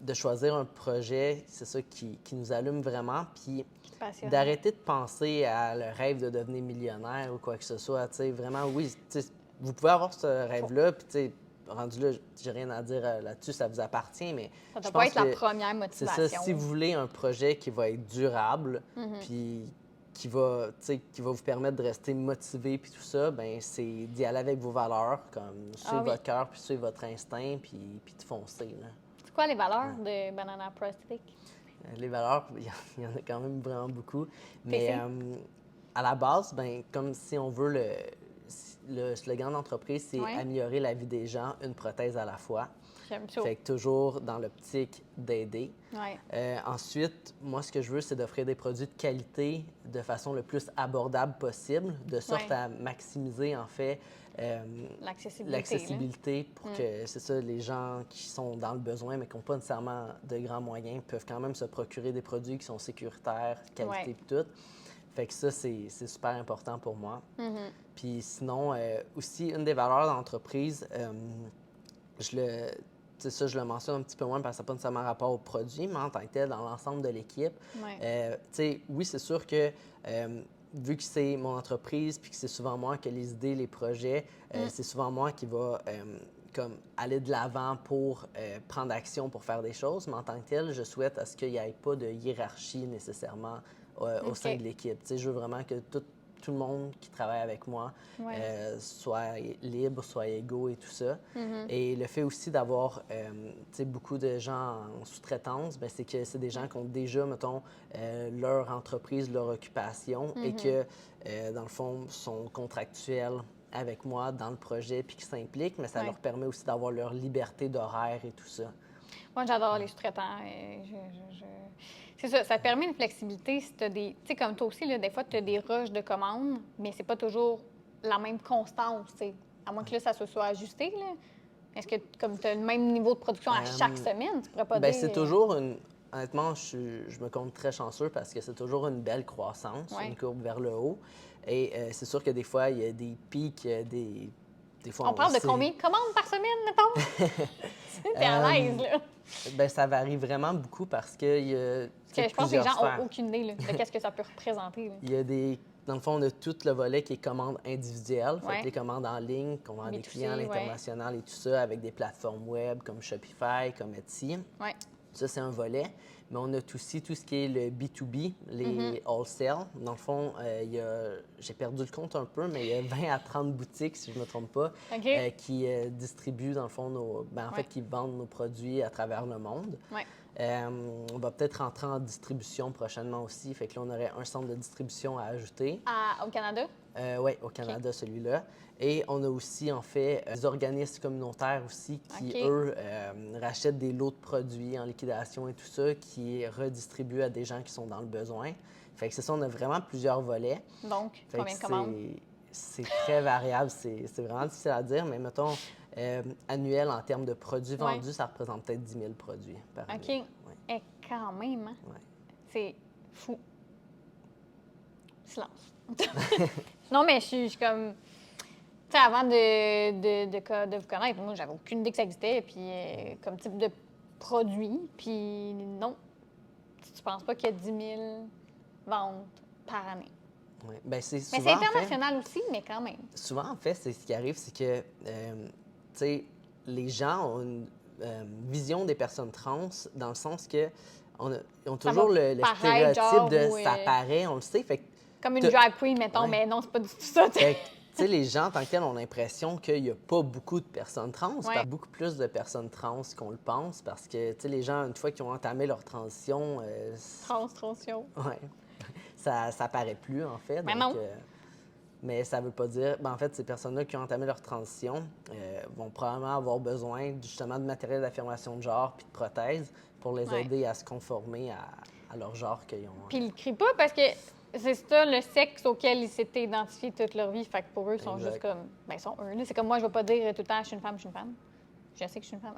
de choisir un projet, c'est ça qui nous allume vraiment, puis Qui te passionne. d'arrêter de penser à le rêve de devenir millionnaire ou quoi que ce soit. Tu sais, vraiment, oui, tu sais, vous pouvez avoir ce rêve-là, puis tu sais, rendu là, j'ai rien à dire là-dessus, ça vous appartient, mais Ça je doit pense pas être la que première c'est motivation. ça. Si vous voulez un projet qui va être durable, puis qui va, tu sais, qui va vous permettre de rester motivé puis tout ça, ben c'est d'y aller avec vos valeurs, comme suivre oui. votre cœur puis suivre votre instinct puis de foncer, là. C'est quoi les valeurs de Banana Prosthetic? Les valeurs, il y en a quand même vraiment beaucoup. Mais PC? à la base, ben comme si on veut le slogan d'entreprise, c'est Ouais. améliorer la vie des gens, une prothèse à la fois. J'aime ça. Fait que toujours dans l'optique d'aider. Ouais. Ensuite, moi, ce que je veux, c'est d'offrir des produits de qualité de façon le plus abordable possible, de sorte Ouais. à maximiser, en fait, l'accessibilité pour que, c'est ça, les gens qui sont dans le besoin, mais qui n'ont pas nécessairement de grands moyens, peuvent quand même se procurer des produits qui sont sécuritaires, qualité Ouais. et tout. Fait que ça, c'est super important pour moi. Puis sinon, aussi, une des valeurs de l'entreprise, je le mentionne un petit peu moins parce que ça n'a pas nécessairement rapport au produit, mais en tant que tel, dans l'ensemble de l'équipe, Ouais. tu sais, oui, c'est sûr que vu que c'est mon entreprise puis que c'est souvent moi qui ai les idées, les projets, c'est souvent moi qui va comme aller de l'avant pour prendre action pour faire des choses, mais en tant que tel, je souhaite à ce qu'il n'y ait pas de hiérarchie nécessairement au sein de l'équipe. Tu sais, je veux vraiment que tout le monde qui travaille avec moi soit libre, soit égaux et tout ça. Et le fait aussi d'avoir tu sais, beaucoup de gens en sous-traitance, ben, c'est que c'est des gens qui ont déjà, mettons, leur entreprise, leur occupation et que, dans le fond, sont contractuels avec moi dans le projet puis qui s'impliquent, mais ça Ouais. leur permet aussi d'avoir leur liberté d'horaire et tout ça. Moi, j'adore les sous-traitants. C'est ça, ça te permet une flexibilité si tu as des... Tu sais, comme toi aussi, là, des fois, tu as des rushs de commandes, mais c'est pas toujours la même constance, tu sais. À moins que là, ça se soit ajusté, là. Est-ce que, comme tu as le même niveau de production à chaque semaine, tu pourrais pas Ben, dire... c'est toujours une... Honnêtement, je me compte très chanceux parce que c'est toujours une belle croissance, Ouais. une courbe vers le haut. Et c'est sûr que des fois, il y a des pics, des fois, On parle de sait- combien de commandes par semaine, mettons? T'es à l'aise, là. Ben, ça varie vraiment beaucoup parce qu'il y a Parce que je pense que les plusieurs gens sphères. n'ont aucune idée là, de qu'est-ce que ça peut représenter. Là. Il y a des... Dans le fond, on a tout le volet qui est commandes individuelles, fait Ouais. que les commandes en ligne, qu'on vend des B2C, clients à l'international et tout ça, avec des plateformes web comme Shopify, comme Etsy. Ouais. Ça, c'est un volet. Mais on a aussi tout ce qui est le B2B, les wholesale. Dans le fond, j'ai perdu le compte un peu, mais il y a 20 à 30 boutiques, si je ne me trompe pas, qui distribuent, dans le fond, en fait, qui vendent nos produits à travers le monde. Ouais. On va peut-être rentrer en distribution prochainement aussi. Fait que là, on aurait un centre de distribution à ajouter. Au Canada? Oui, au Canada, celui-là. Et on a aussi, en fait, des organismes communautaires aussi qui, eux, rachètent des lots de produits en liquidation et tout ça, qui redistribuent à des gens qui sont dans le besoin. Fait que c'est ça, on a vraiment plusieurs volets. Donc, combien de commandes? C'est très variable, c'est vraiment difficile à dire, mais mettons, annuel en termes de produits vendus, ça représente peut-être 10 000 produits par année. OK. Ouais. Et quand même, hein? Ouais. C'est fou. Silence. Non, mais je suis comme... Tu sais, avant de vous connaître, moi, j'avais aucune idée que ça existait, puis comme type de produit. Puis non, tu penses pas qu'il y a 10 000 ventes par année. Oui. Bien, c'est souvent, Mais c'est international aussi, mais quand même. Souvent, en fait, c'est ce qui arrive, c'est que, tu sais, les gens ont une vision des personnes trans dans le sens que ils ont toujours le stéréotype de ça paraît, on le sait. Fait que comme une drag queen, mettons, mais non, c'est pas du tout ça. Fait que, tu sais, les gens, en tant que tels, ont l'impression qu'il n'y a pas beaucoup de personnes trans, beaucoup plus de personnes trans qu'on le pense, parce que, tu sais, les gens, une fois qu'ils ont entamé leur transition... Transition. Oui. Ça paraît plus, en fait. Mais donc, non. Mais ça veut pas dire... en fait, ces personnes-là qui ont entamé leur transition vont probablement avoir besoin, justement, de matériel d'affirmation de genre puis de prothèses pour les aider à se conformer à leur genre qu'ils ont. Puis ils ne crient pas parce que c'est ça le sexe auquel ils s'étaient identifiés toute leur vie. Fait que pour eux, ils sont juste comme... Bien, ils sont eux. Là. C'est comme moi, je ne vais pas dire tout le temps « je suis une femme, je suis une femme ». Je sais que je suis une femme.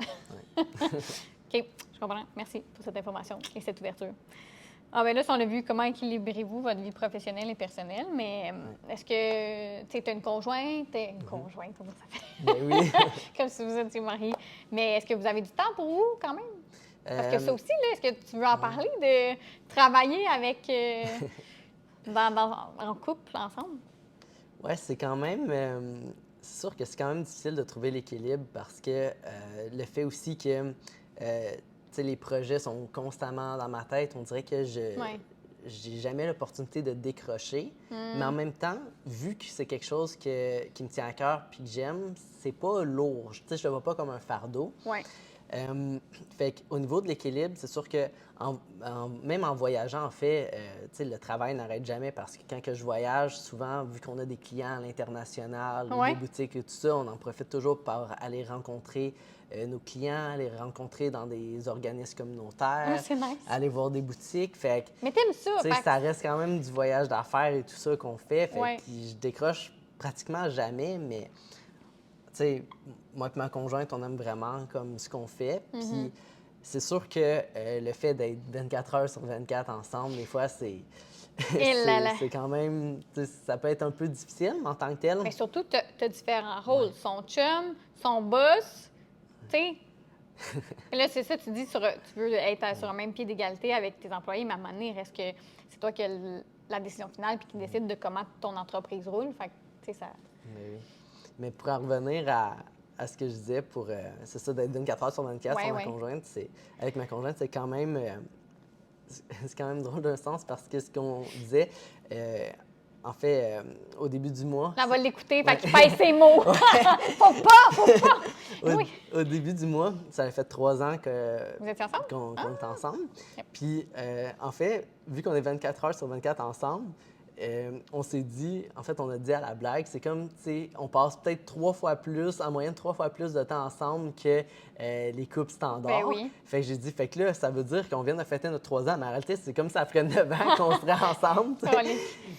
OK, je comprends. Merci pour cette information et cette ouverture. Ah ben là, si on a vu comment équilibrez-vous votre vie professionnelle et personnelle, mais est-ce que tu as une conjointe? Une conjointe, comment ça fait? Ben oui. Comme si vous étiez mariés. Mais est-ce que vous avez du temps pour vous quand même? Parce que ça aussi, là, est-ce que tu veux en parler de travailler avec en couple ensemble? Oui, c'est quand même... c'est sûr que c'est quand même difficile de trouver l'équilibre parce que le fait aussi que les projets sont constamment dans ma tête, on dirait que j'ai jamais l'opportunité de décrocher. Mais en même temps, vu que c'est quelque chose qui me tient à cœur puis que j'aime, c'est pas lourd. Je le vois pas comme un fardeau. Ouais. Fait qu'au niveau de l'équilibre, c'est sûr que même en voyageant, en fait, le travail n'arrête jamais parce que quand que je voyage, souvent, vu qu'on a des clients à l'international, des boutiques et tout ça, on en profite toujours pour aller rencontrer nos clients, aller rencontrer dans des organismes communautaires, c'est nice. aller voir des boutiques. Fait que, mais t'aimes ça? Ça reste quand même du voyage d'affaires et tout ça qu'on fait. Fait Ouais. que je décroche pratiquement jamais, mais... Tu sais, moi et ma conjointe, on aime vraiment comme ce qu'on fait. Puis c'est sûr que le fait d'être 24 heures sur 24 ensemble, des fois, c'est quand même... Ça peut être un peu difficile en tant que tel. Mais surtout, tu as différents rôles. Son chum, son boss, tu sais. Là, c'est ça, tu dis, tu veux être sur un même pied d'égalité avec tes employés, mais à un moment donné, reste que c'est toi qui as la décision finale puis qui décide de comment ton entreprise roule. Fait que, tu sais, ça... Mais oui. Mais pour en revenir à ce que je disais, c'est ça, d'être 24 heures sur 24 avec ma conjointe, c'est quand même drôle d'un sens parce que ce qu'on disait, en fait, au début du mois... Là, on va l'écouter, fait qu'il pèse ses mots. Faut pas! Au début du mois, ça fait 3 ans Vous étiez ensemble? qu'on est ensemble. Yep. Puis, en fait, vu qu'on est 24 heures sur 24 ensemble, on s'est dit, en fait, on a dit à la blague, c'est comme, tu sais, on passe peut-être 3 fois plus, en moyenne 3 fois plus de temps ensemble que les couples standards. Ben oui. Fait que j'ai dit, fait que là, ça veut dire qu'on vient de fêter notre 3 ans, mais en réalité, c'est comme ça ferait 9 ans qu'on serait ensemble.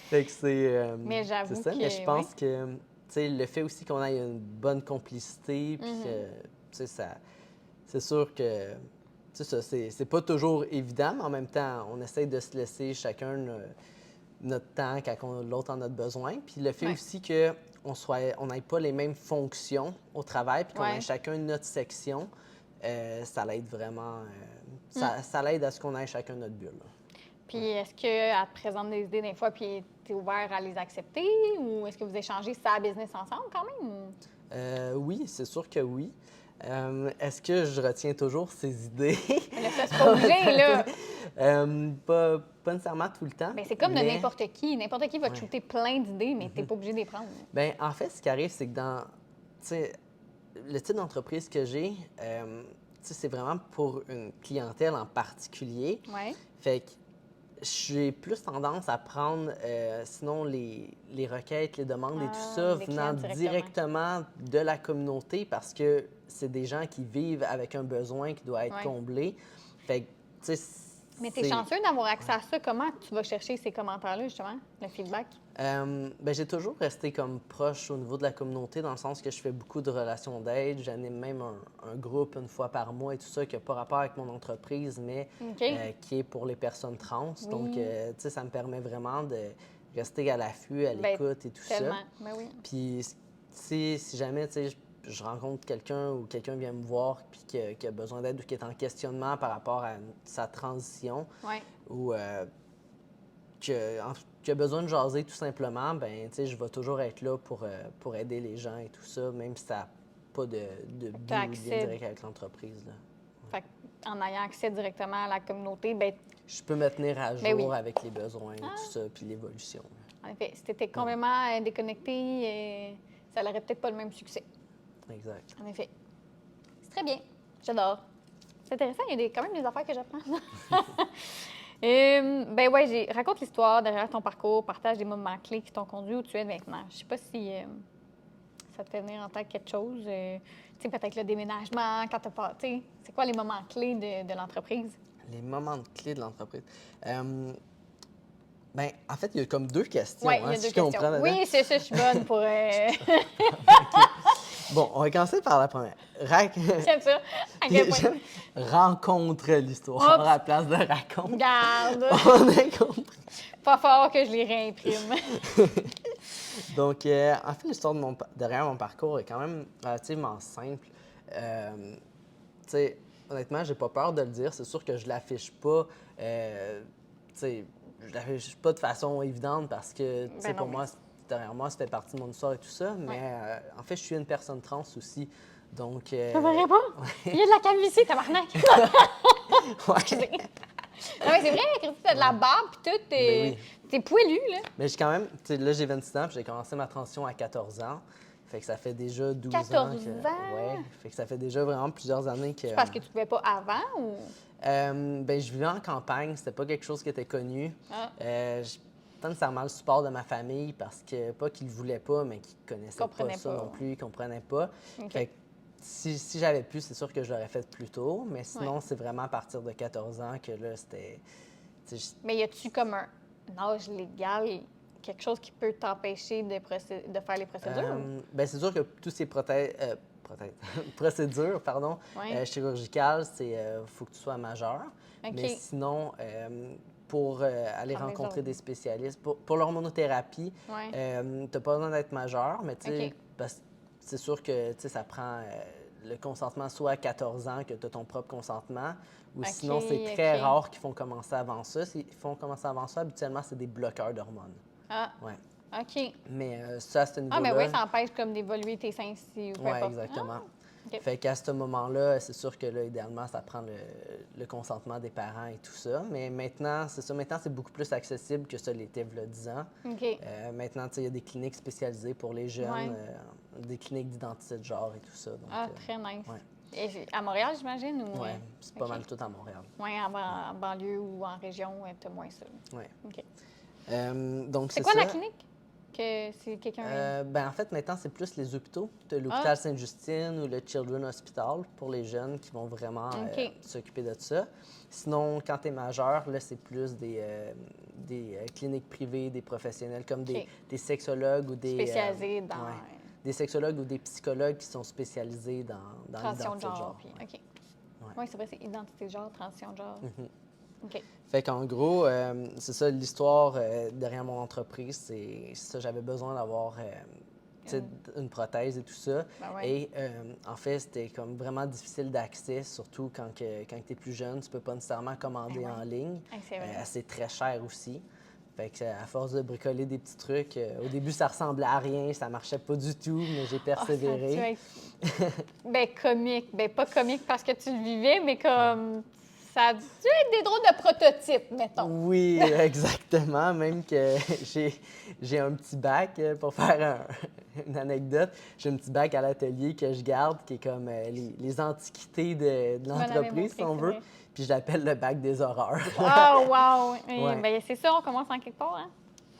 Fait que c'est... mais j'avoue ça, que... mais je pense que, tu sais, le fait aussi qu'on ait une bonne complicité, puis que, tu sais, c'est sûr que... Tu sais, ça, c'est pas toujours évident, mais en même temps, on essaie de se laisser chacun notre temps quand l'autre en a besoin. Puis le fait aussi qu'on n'ait pas les mêmes fonctions au travail, puis qu'on ait chacun notre section, ça l'aide vraiment. Ça l'aide à ce qu'on ait chacun notre bulle. Puis est-ce qu'elle te présente des idées des fois, puis tu es ouvert à les accepter, ou est-ce que vous échangez sa business ensemble quand même? Oui, c'est sûr que oui. Est-ce que je retiens toujours ces idées? Mais là, ça, c'est pas obligé, là. Pas nécessairement tout le temps. Ben, c'est comme de mais- n'importe qui. N'importe qui va te Ouais. shooter plein d'idées, mais t'es pas obligé de les prendre. Ben, en fait, ce qui arrive, c'est que dans tu sais, le type d'entreprise que j'ai, tu sais, c'est vraiment pour une clientèle en particulier. Ouais. Fait que j'ai plus tendance à prendre, sinon, les requêtes, les demandes et tout ça des venant clients directement de la communauté parce que c'est des gens qui vivent avec un besoin qui doit être Ouais. comblé. Fait que, tu sais, Mais t'es c'est- chanceux d'avoir accès à ça. Comment tu vas chercher ces commentaires-là, justement, le feedback? Ben, j'ai toujours resté comme proche au niveau de la communauté, dans le sens que je fais beaucoup de relations d'aide. J'anime même un groupe une fois par mois et tout ça, qui n'a pas rapport avec mon entreprise, mais OK. qui est pour les personnes trans. Oui. Donc, tu sais, ça me permet vraiment de rester à l'affût, à Ben, l'écoute et tout Tellement. ça. Ben oui. Puis, si jamais, tu sais, je rencontre quelqu'un ou quelqu'un vient me voir puis qui a besoin d'aide ou qui est en questionnement par rapport à sa transition, Ouais. ou qui a besoin de jaser tout simplement, ben tu sais, je vais toujours être là pour aider les gens et tout ça, même si ça n'a pas de but t'as ou de lien accès. direct avec l'entreprise. Là. Fait en ayant accès directement à la communauté, ben, Je peux me tenir à jour Ben oui. avec les besoins et tout ça, puis l'évolution. là. en effet, si t'étais complètement déconnecté, ça n'aurait peut-être pas le même succès. Exact. En effet. C'est très bien. J'adore. C'est intéressant, il y a quand même des affaires que j'apprends. Ben ouais, raconte l'histoire derrière ton parcours, partage des moments clés qui t'ont conduit où tu es maintenant. Je sais pas si ça te fait venir en tête quelque chose. Tu sais, peut-être le déménagement, quand t'as pas. Tu sais, c'est quoi les moments clés de l'entreprise? Les moments clés de l'entreprise. Ben, en fait, il y a comme deux questions, Oui, il y a hein, deux si je questions. comprends dedans. Oui, c'est ça, je suis bonne pour. Bon, on va commencer par la première. J'aime ça. À quel point? Rencontre l'histoire Hop. à la place de raconte. Regarde. On a compris. Pas fort que je les réimprime. Donc, en fait, l'histoire derrière mon parcours est quand même relativement simple. Tu sais, honnêtement, j'ai pas peur de le dire. C'est sûr que je l'affiche pas, tu sais, je l'affiche pas de façon évidente parce que, tu sais, Ben non, pour mais- moi, derrière moi, ça fait partie de mon histoire et tout ça. Mais en fait, je suis une personne trans aussi. Donc. Ça verrait pas? Il y a de la calvitie, tabarnak! Ouais. Non, mais c'est vrai, Christy, t'as de la barbe pis tout, Ben t'es poilu, là. Mais j'ai quand même, tu sais, là, j'ai 26 ans, puis j'ai commencé ma transition à 14 ans. Fait que ça fait déjà 12 ans 14 que. ans? Ouais. Fait que ça fait déjà vraiment plusieurs années que. Parce que tu pouvais pas avant ou. Ben, je vivais en campagne, c'était pas quelque chose qui était connu. Ah. J'ai pas nécessairement le support de ma famille parce que, pas qu'ils le voulaient pas, mais qu'ils connaissaient pas Comprenaient ça pas. non plus, ils comprenaient pas. OK. Fait que si j'avais pu, c'est sûr que je l'aurais fait plus tôt, mais sinon, Ouais. c'est vraiment à partir de 14 ans que là, c'était. Tu sais, Mais y a-tu comme un âge légal, quelque chose qui peut t'empêcher de faire les procédures? Ben, c'est sûr que tous ces procédures Ouais. chirurgicales, c'est faut que tu sois majeur. OK. Mais sinon, pour aller Prendre les rencontrer ordres. des spécialistes, pour l'hormonothérapie, Ouais. tu n'as pas besoin d'être majeur, mais tu sais, OK. parce que c'est sûr que tu sais, ça prend le consentement soit à 14 ans que tu as ton propre consentement, ou OK, sinon c'est très OK. rare qu'ils font commencer avant ça. S'ils font commencer avant ça, habituellement, c'est des bloqueurs d'hormones. Ah, Ouais. OK. Mais ça, à ce niveau-là... Ah, mais oui, ça empêche comme d'évoluer tes seins si ou peu Oui, importe. exactement. Ah, OK. Fait qu'à ce moment-là, c'est sûr que là, idéalement, ça prend le consentement des parents et tout ça. Mais maintenant, c'est ça. Maintenant, c'est beaucoup plus accessible que ça l'était il y a 10 ans. OK. Maintenant, tu sais, il y a des cliniques spécialisées pour les jeunes, Ouais. des cliniques d'identité de genre et tout ça. Donc, Ah, très nice. ouais. Et à Montréal, j'imagine? Ou... ouais, c'est pas OK. mal tout à Montréal. Oui, en banlieue ou en région, t'as moins ça. Ouais. OK. Donc, C'est quoi ça. la clinique? Que si quelqu'un. Ben, en fait, maintenant, c'est plus les hôpitaux. Tu as l'hôpital Ah. Sainte-Justine ou le Children's Hospital pour les jeunes qui vont vraiment OK. s'occuper de ça. Sinon, quand tu es majeur, là, c'est plus des cliniques privées, des professionnels comme OK. des sexologues ou des... Spécialisé dans ouais, des sexologues ou des psychologues qui sont spécialisés dans transition de l'identité de genre. genre. Puis, Ouais. OK. Oui, c'est vrai, c'est identité de genre, transition de genre. Mhm. OK. Fait qu'en gros, c'est ça, l'histoire derrière mon entreprise, c'est ça, j'avais besoin d'avoir tu sais, une prothèse et tout ça. Ben ouais. Et en fait, c'était comme vraiment difficile d'accès, surtout quand tu es plus jeune, tu peux pas nécessairement commander Ben ouais. en ligne. Hey, c'est vrai. C'est très cher aussi. Fait que à force de bricoler des petits trucs, au dû, ça ressemblait à rien, ça marchait pas du tout, mais j'ai persévéré. Ben comique. Ben pas comique parce que tu le vivais, mais comme ça a dû être des drôles de prototypes, mettons. Oui, exactement. Même que j'ai un petit bac, pour faire une anecdote, j'ai un petit bac à l'atelier que je garde, qui est comme les antiquités de l'entreprise, si on veut. Vrai. Puis je l'appelle le bac des horreurs. Oh, wow! Ouais. Ben, c'est ça, on commence en quelque part, hein?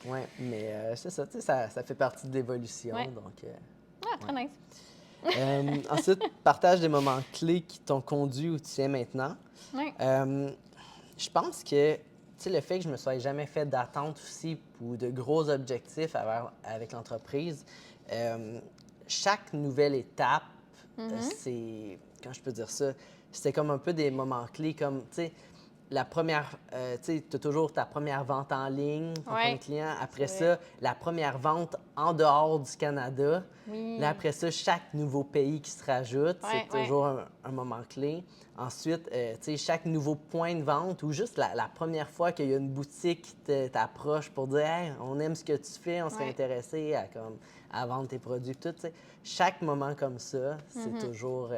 Oui, mais c'est ça, tu sais, ça fait partie de l'évolution. Ouais. Donc, Ah, très nice. ensuite, partage des moments clés qui t'ont conduit où tu es maintenant. Oui. Je pense que, tu sais, le fait que je me sois jamais fait d'attente aussi ou de gros objectifs avec l'entreprise, chaque nouvelle étape, c'est, comment je peux dire ça, c'était comme un peu des moments clés, comme, tu sais, la première, tu sais, tu as toujours ta première vente en ligne, ton premier client. Après ça, la première vente en dehors du Canada. Oui. Là, après ça, chaque nouveau pays qui se rajoute, c'est Ouais. toujours un moment clé. Ensuite, tu sais, chaque nouveau point de vente ou juste la première fois qu'il y a une boutique qui t'approche pour dire hey, on aime ce que tu fais, on serait intéressé à vendre tes produits, tout. Tu sais. Chaque moment comme ça, c'est toujours.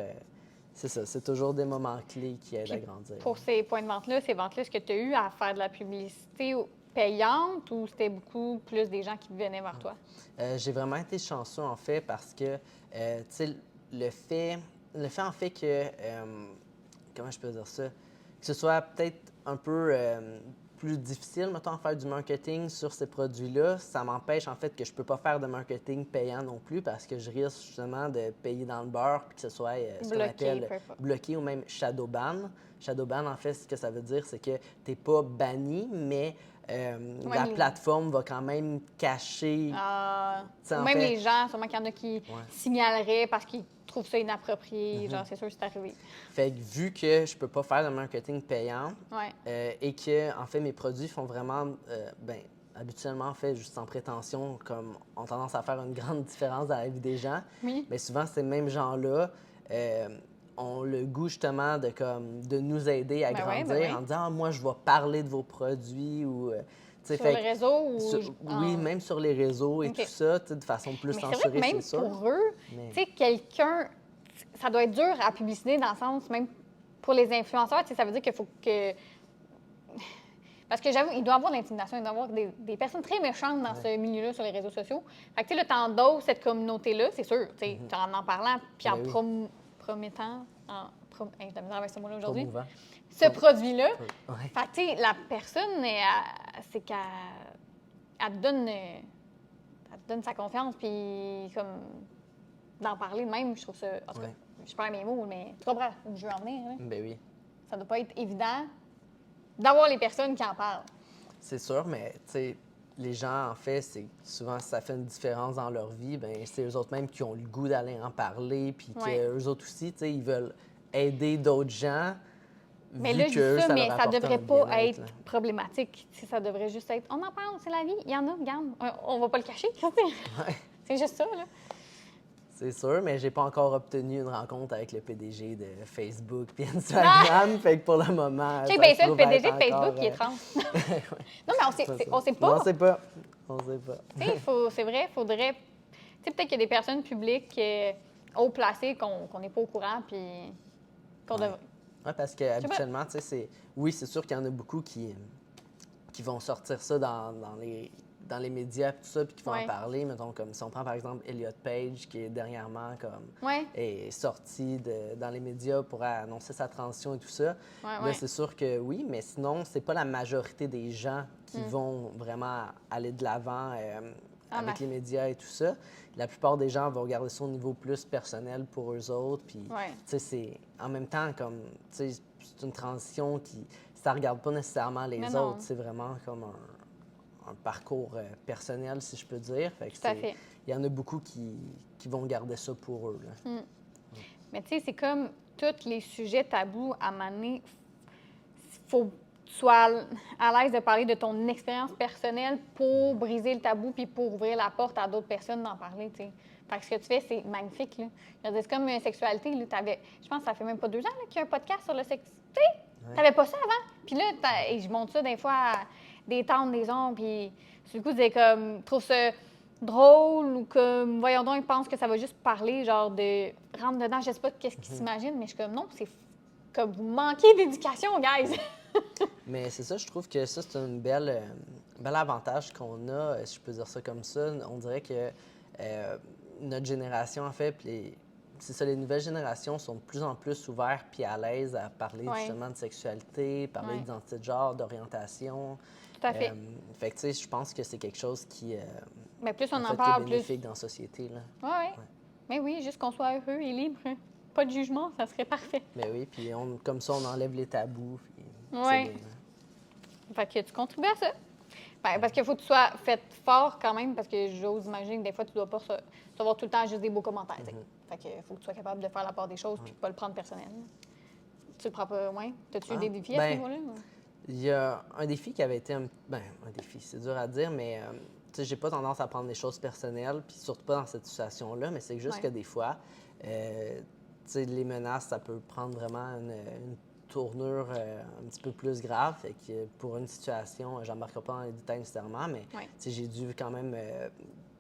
C'est ça, c'est toujours des moments clés qui aident à grandir. Pour ces points de vente-là, est-ce que tu as eu à faire de la publicité payante ou c'était beaucoup plus des gens qui venaient vers toi? J'ai vraiment été chanceux, en fait, parce que, tu sais, le fait en fait que, comment je peux dire ça, que ce soit peut-être un peu plus difficile, mettons, à faire du marketing sur ces produits-là, ça m'empêche, en fait, que je peux pas faire de marketing payant non plus parce que je risque, justement, de payer dans le beurre puis que ce soit ce qu'on appelle bloqué ou même shadow ban. Shadow ban, en fait, ce que ça veut dire, c'est que tu n'es pas banni, mais la plateforme va quand même cacher. Même les gens, sûrement qu'il y en a qui signaleraient parce qu'ils trouvent ça inapproprié. Genre, c'est sûr que c'est arrivé. Fait que vu que je peux pas faire de marketing payant et que, en fait, mes produits font vraiment, habituellement, en fait, juste sans prétention, comme ont tendance à faire une grande différence dans la vie des gens. Mais souvent, ces mêmes gens-là ont le goût, justement, de nous aider à grandir en disant moi, je vais parler de vos produits ou. Sur les réseaux ou... Oui, même sur les réseaux et tout ça, de façon plus censurée, c'est sûr. Même pour eux, tu sais, quelqu'un... Ça doit être dur à publiciter dans le sens, même pour les influenceurs, tu sais, ça veut dire qu'il faut que... Parce que j'avoue, il doit y avoir de l'intimidation, il doit y avoir des personnes très méchantes dans ce milieu-là sur les réseaux sociaux. Fait que, tu sais, là, t'endosses cette communauté-là, c'est sûr, tu sais, en parlant, puis en promettant... J'ai de la misère avec ce mot-là aujourd'hui. Ce produit-là. Fait que, tu sais, la personne, c'est qu'elle te donne sa confiance, puis comme d'en parler même, je trouve ça... En tout cas, je perds mes mots, mais tu comprends où je veux en venir, là? Ben oui. Ça doit pas être évident d'avoir les personnes qui en parlent. C'est sûr, mais, tu sais, les gens, en fait, c'est souvent, si ça fait une différence dans leur vie, ben c'est eux autres même qui ont le goût d'aller en parler, puis qu'eux autres aussi, tu sais, ils veulent aider d'autres gens. Mais là, je dis ça, mais ça devrait pas être problématique. Ça devrait juste être, on en parle, c'est la vie, il y en a, regarde, on va pas le cacher. C'est juste ça, là. C'est sûr, mais j'ai pas encore obtenu une rencontre avec le PDG de Facebook puis Instagram, fait que pour le moment... C'est bien ça, le PDG de Facebook qui est trans. Non, mais on sait pas. On sait pas. On sait pas. C'est vrai, il faudrait... Tu sais, peut-être qu'il y a des personnes publiques haut placées qu'on n'est pas au courant, puis qu'on devrait... Oui, parce qu'habituellement, tu sais, oui, c'est sûr qu'il y en a beaucoup qui vont sortir ça dans les médias et tout ça, puis qui vont en parler. Mettons, comme si on prend par exemple Elliot Page, qui est dernièrement est sorti dans les médias pour annoncer sa transition et tout ça. Là, c'est sûr que oui, mais sinon, c'est pas la majorité des gens qui vont vraiment aller de l'avant avec les médias et tout ça. La plupart des gens vont regarder ça au niveau plus personnel pour eux autres. Puis, tu sais, c'est en même temps comme, tu sais, c'est une transition ça regarde pas nécessairement les autres. C'est vraiment comme un parcours personnel, si je peux dire. Fait que tout à fait. Il y en a beaucoup qui vont garder ça pour eux. Là. Mais tu sais, c'est comme tous les sujets tabous à mener. Il faut que tu sois à l'aise de parler de ton expérience personnelle pour briser le tabou puis pour ouvrir la porte à d'autres personnes d'en parler, tu sais. Fait que ce que tu fais, c'est magnifique, là. C'est comme une sexualité, là. Je pense que ça fait même pas 2 ans qu'il y a un podcast sur la sexualité. T'avais pas ça avant. Puis là, et je montre ça des fois détendre les ondes, puis du coup, c'est comme, trouve ça drôle ou comme, voyons donc, ils pensent que ça va juste parler, genre de rentrer dedans, je sais pas qu'est-ce qu'ils s'imaginent, mais je suis comme, non, c'est comme vous manquez d'éducation, guys! Mais c'est ça, je trouve que ça, c'est une bel avantage qu'on a, si je peux dire ça comme ça. On dirait que notre génération, en fait, c'est ça, les nouvelles générations sont de plus en plus ouvertes puis à l'aise à parler justement de sexualité, parler d'identité de genre, d'orientation. Tout à fait. Fait que, tu sais, je pense que c'est quelque chose qui, Mais plus on en en fait, qui parle, est plus. bénéfique dans la société, là. Oui. Mais oui, juste qu'on soit heureux et libre. Pas de jugement, ça serait parfait. Mais oui, puis comme ça, on enlève les tabous, puis c'est Oui. bien. Fait que tu contribues à ça. Ben, parce qu'il faut que tu sois fait fort quand même, parce que j'ose imaginer que des fois, tu dois pas recevoir tout le temps juste des beaux commentaires. Fait que faut que tu sois capable de faire la part des choses puis pas le prendre personnel. Tu le prends pas loin? T'as-tu eu des défis à ce niveau-là? Il y a un défi qui avait été un défi, c'est dur à dire, mais tu sais, j'ai pas tendance à prendre les choses personnelles, puis surtout pas dans cette situation-là, mais c'est juste que des fois, tu sais, les menaces, ça peut prendre vraiment une tournure un petit peu plus grave. Fait que pour une situation, j'embarquerai pas dans les détails nécessairement, mais tu sais, j'ai dû quand même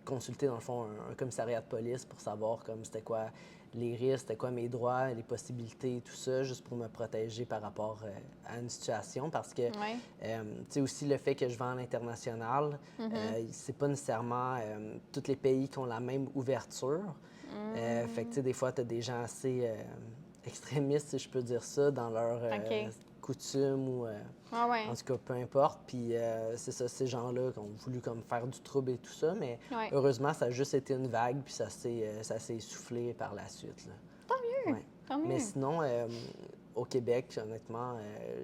consulter, dans le fond, un commissariat de police pour savoir comme c'était quoi les risques, c'était quoi mes droits, les possibilités, tout ça, juste pour me protéger par rapport à une situation. Parce que, tu sais, aussi le fait que je vends à l'international, c'est pas nécessairement tous les pays qui ont la même ouverture. Fait que, tu sais, des fois, tu as des gens assez extrémistes, si je peux dire ça, dans leurs coutumes ou... En tout cas, peu importe. Puis c'est ça, ces gens-là qui ont voulu comme faire du trouble et tout ça, mais heureusement, ça a juste été une vague, puis ça s'est essoufflé par la suite. Là. Tant mieux! Tant mieux! Mais sinon, au Québec, honnêtement,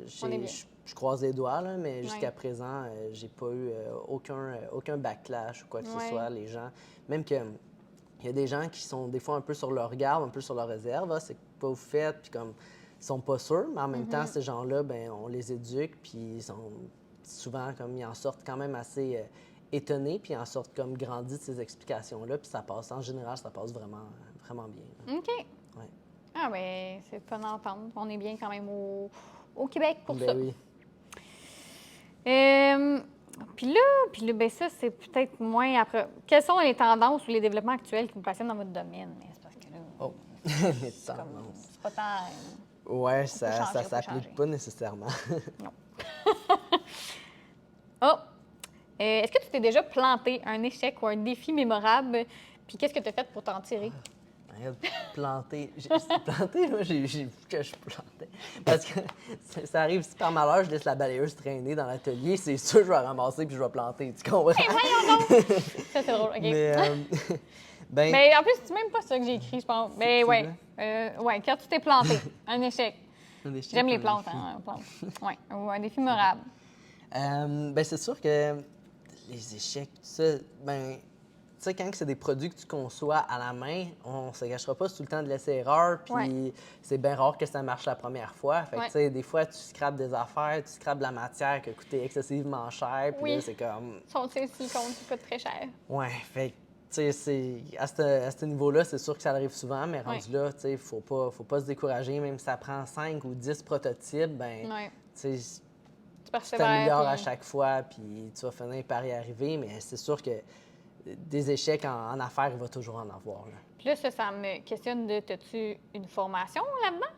je croise les doigts, là, mais jusqu'à présent, j'ai pas eu aucun backlash ou quoi que ce soit. Les gens, même que il y a des gens qui sont des fois un peu sur leur garde, un peu sur leur réserve. Ah, c'est pas vous faites, puis comme ils sont pas sûrs, mais en même temps, ces gens-là, ben on les éduque, puis ils sont souvent comme ils en sortent quand même assez étonnés, puis ils en sortent comme grandis de ces explications-là, puis ça passe, en général, ça passe vraiment, vraiment bien. Là. OK. Ouais. Ah, ben c'est fun d'entendre. On est bien quand même au Québec pour ça. Oui. Puis là, ben ça, c'est peut-être moins après. Quelles sont les tendances ou les développements actuels qui vous passionnent dans votre domaine? C'est parce que là, les tendances. C'est pas tant... Ouais, ça s'applique pas nécessairement. Non. Est-ce que tu t'es déjà planté un échec ou un défi mémorable? Puis qu'est-ce que tu as fait pour t'en tirer? Planter. Moi, j'ai vu que je plantais. Parce que ça arrive si par malheur, je laisse la balayeuse traîner dans l'atelier, c'est sûr que je vais ramasser puis je vais planter. Tu comprends? Hey, voyons donc! Ça, c'est drôle, OK. Mais en plus, c'est même pas ça que j'ai écrit, je pense. Mais ouais. Quand tu t'es planté, un échec. J'aime les plantes, hein, plantes. Ouais, ou un défi mémorable. C'est sûr que les échecs, tout ça, tu sais, quand c'est des produits que tu conçois à la main, on ne se cachera pas, c'est tout le temps de laisser erreur, puis c'est bien rare que ça marche la première fois. Fait que, tu sais, des fois, tu scrapes des affaires, tu scrapes de la matière qui a coûté excessivement cher, puis là, c'est comme... Son silicone qui coûte très cher. Ouais, fait que, tu sais, à ce niveau-là, c'est sûr que ça arrive souvent, mais rendu là, tu sais, faut pas se décourager, même si ça prend 5 ou 10 prototypes, tu sais, tu t'améliores à chaque fois, puis tu vas finir par y arriver, mais c'est sûr que des échecs en affaires, il va toujours en avoir. Là. Puis là, ça me questionne de, as-tu une formation là-dedans?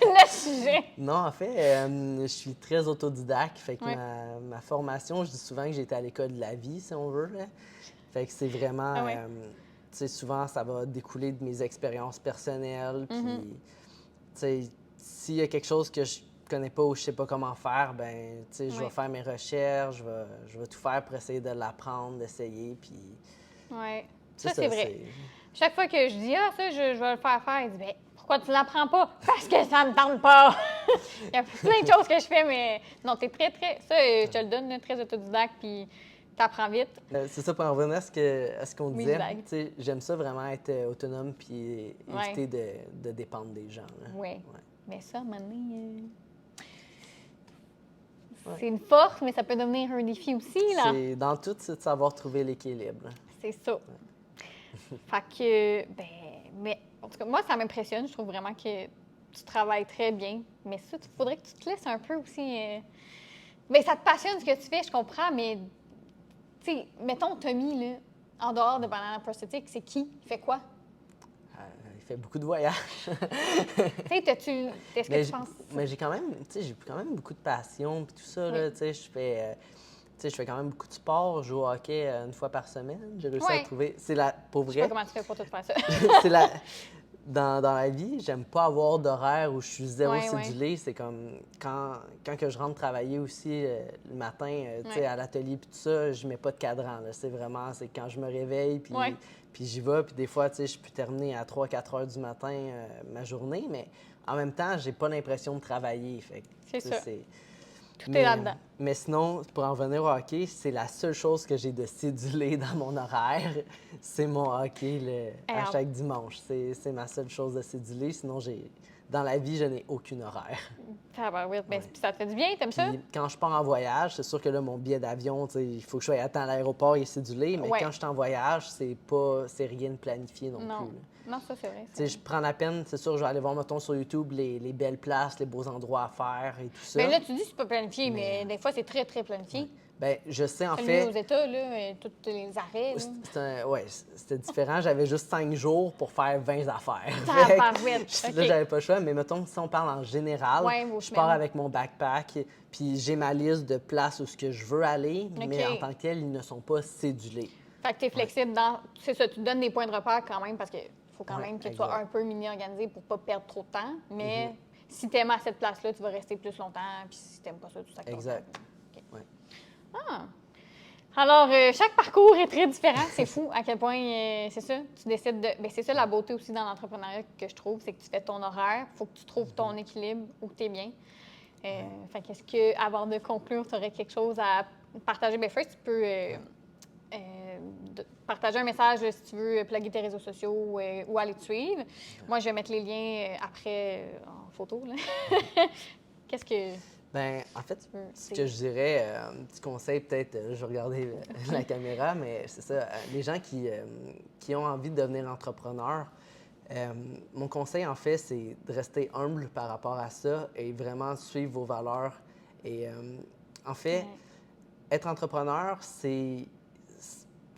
Le sujet! Non, en fait, je suis très autodidacte. Fait que ma formation, je dis souvent que j'ai été à l'école de la vie, si on veut. Là. Fait que c'est vraiment... tu sais, souvent, ça va découler de mes expériences personnelles. Puis, tu sais, s'il y a quelque chose que je connais pas ou je sais pas comment faire, ben, tu sais, je vais faire mes recherches, je vais tout faire pour essayer de l'apprendre, d'essayer, puis... Oui, ça, c'est vrai. Chaque fois que je dis « Ah, ça, je vais le faire faire », il dit « Bien, pourquoi tu l'apprends pas? » Parce que ça me tente pas! Il y a plein de choses que je fais, mais non, t'es très... Ça, je te le donne, très autodidacte, puis t'apprends vite. C'est ça, pour en revenir à ce qu'on disait, tu sais, j'aime ça vraiment être autonome, puis éviter de dépendre des gens. Oui, mais ça, à un moment donné... C'est une force, mais ça peut devenir un défi aussi, là. Dans tout, c'est de savoir trouver l'équilibre. C'est ça. Fait que, mais en tout cas, moi, ça m'impressionne. Je trouve vraiment que tu travailles très bien. Mais ça, il faudrait que tu te laisses un peu aussi Bien, ça te passionne ce que tu fais, je comprends, mais, tu sais, mettons Tommy, là, en dehors de Banana Prosthetic, c'est qui? Il fait quoi? Il fait beaucoup de voyages. Tu sais, est-ce que tu penses? Mais j'ai quand même, tu sais, j'ai quand même beaucoup de passion puis tout ça, là, Oui. tu sais, je fais quand même beaucoup de sport, je joue au hockey une fois par semaine. J'ai réussi à Ouais. trouver, pour Je sais pas vrai, comment tu fais pour tout faire ça. c'est la, dans la vie, j'aime pas avoir d'horaire où je suis zéro Ouais, ouais. cédulé. C'est comme quand que je rentre travailler aussi le matin, tu sais, Ouais. à l'atelier puis tout ça, je mets pas de cadran, là. C'est quand je me réveille puis Ouais. puis j'y vais. Puis des fois, tu sais, je peux terminer à 3-4 heures du matin ma journée, mais en même temps, j'ai pas l'impression de travailler. Fait que, C'est tu sais, ça. Tout est là-dedans. mais sinon, pour en revenir au hockey, c'est la seule chose que j'ai de cédulé dans mon horaire. C'est mon hockey à Alors. chaque dimanche. C'est ma seule chose de cédulé. Sinon, dans la vie, je n'ai aucune horaire. Oui, ben, puis ça te fait du bien, t'aimes ça? Puis quand je pars en voyage, c'est sûr que là, mon billet d'avion, tu sais, il faut que je sois à temps à l'aéroport, il est cédulé. Mais Ouais. quand je suis en voyage, c'est rien de planifié non, Non. plus. Là. Non, ça, c'est vrai. Tu sais, je prends la peine, c'est sûr, je vais aller voir, mettons, sur YouTube, les belles places, les beaux endroits à faire et tout ça. Bien là, tu dis que c'est pas planifié, mais des fois, c'est très, très planifié. Bien, je sais, en Celui fait... aux États, là, et tous les arrêts. Ouais, c'était différent. J'avais juste 5 jours pour faire 20 affaires. Tabarouette, Fait que OK. Là, j'avais pas le choix. Mais mettons, si on parle en général, Ouais, vos je pars semaines. avec mon backpack, puis j'ai ma liste de places où ce que je veux aller, mais OK. en tant que tel, ils ne sont pas cédulés. Fait que t'es flexible dans... C'est ça, tu te donnes des points de repère quand même, parce qu'il faut quand Ouais, même que tu exact. sois un peu mini-organisé pour pas perdre trop de temps. Mais si t'aimes à cette place-là, tu vas rester plus longtemps. Puis si t'aimes pas ça, tu sacs ton Exact. camp. OK. Ouais. Ah! Alors, chaque parcours est très différent. C'est fou à quel point, c'est ça, tu décides de... Bien, c'est ça la beauté aussi dans l'entrepreneuriat que je trouve, c'est que tu fais ton horaire, il faut que tu trouves ton équilibre où tu es bien. Fait qu'est-ce que, avant de conclure, tu aurais quelque chose à partager? Bien, first, tu peux partager un message si tu veux plugger tes réseaux sociaux ou aller te suivre. Moi, je vais mettre les liens après en photo. Là. Qu'est-ce que... Ben, en fait, veux ce dire? que je dirais, un petit conseil, peut-être, je vais regarder la caméra, mais c'est ça, les gens qui ont envie de devenir entrepreneur, mon conseil, en fait, c'est de rester humble par rapport à ça et vraiment suivre vos valeurs. Et en fait, être entrepreneur,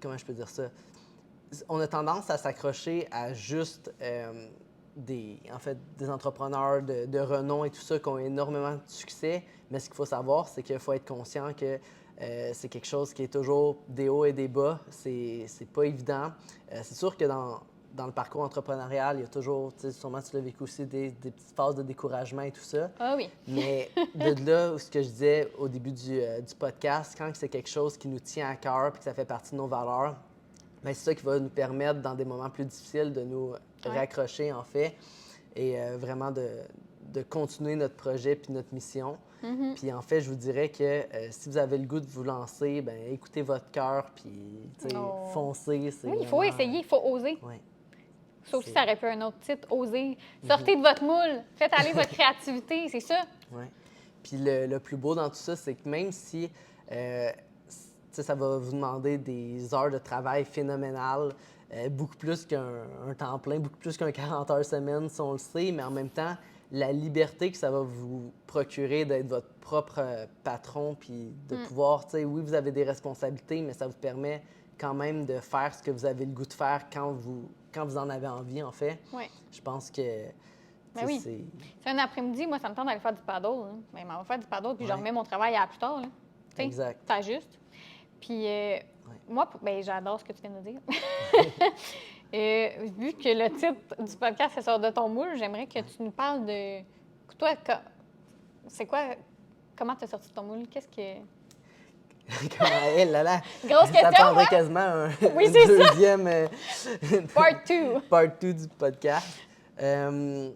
comment je peux dire ça? On a tendance à s'accrocher à juste des entrepreneurs de renom et tout ça qui ont énormément de succès. Mais ce qu'il faut savoir, c'est qu'il faut être conscient que c'est quelque chose qui est toujours des hauts et des bas. C'est pas évident. C'est sûr que dans le parcours entrepreneurial, il y a toujours, sûrement tu l'as vécu aussi, des petites phases de découragement et tout ça. Ah oui. Mais de là, ce que je disais au début du podcast, quand c'est quelque chose qui nous tient à cœur et que ça fait partie de nos valeurs, bien, c'est ça qui va nous permettre, dans des moments plus difficiles, de nous raccrocher, en fait, et vraiment de continuer notre projet puis notre mission. Puis en fait, je vous dirais que si vous avez le goût de vous lancer, bien, écoutez votre cœur puis foncez. Oui, il faut essayer, il faut oser. Ouais. Ça aussi, ça aurait pu un autre titre, oser. Sortez de votre moule, faites aller votre créativité, c'est ça? Oui. Puis le plus beau dans tout ça, c'est que même si ça va vous demander des heures de travail phénoménales, beaucoup plus qu'un temps plein, beaucoup plus qu'un 40 heures semaine, si on le sait, mais en même temps, la liberté que ça va vous procurer d'être votre propre patron, puis de pouvoir, tu sais, oui, vous avez des responsabilités, mais ça vous permet quand même de faire ce que vous avez le goût de faire quand vous en avez envie, en fait. Oui. Je pense que Ben oui. C'est un après-midi, moi, ça me tente d'aller faire du paddle. Hein. Ben, on va faire du paddle, puis je remets mon travail à plus tard. Là. T'sais, Exact. C'est juste. Puis moi, ben, j'adore ce que tu viens de nous dire. Vu que le titre du podcast, c'est « Sors de ton moule », j'aimerais que tu nous parles de... Toi, c'est quoi... Comment tu as sorti de ton moule? Qu'est-ce que... Comment elle, là? Grosse question, Ça prendrait hein? quasiment un Oui, c'est ça. deuxième... Part 2. Part 2 du podcast. Ben,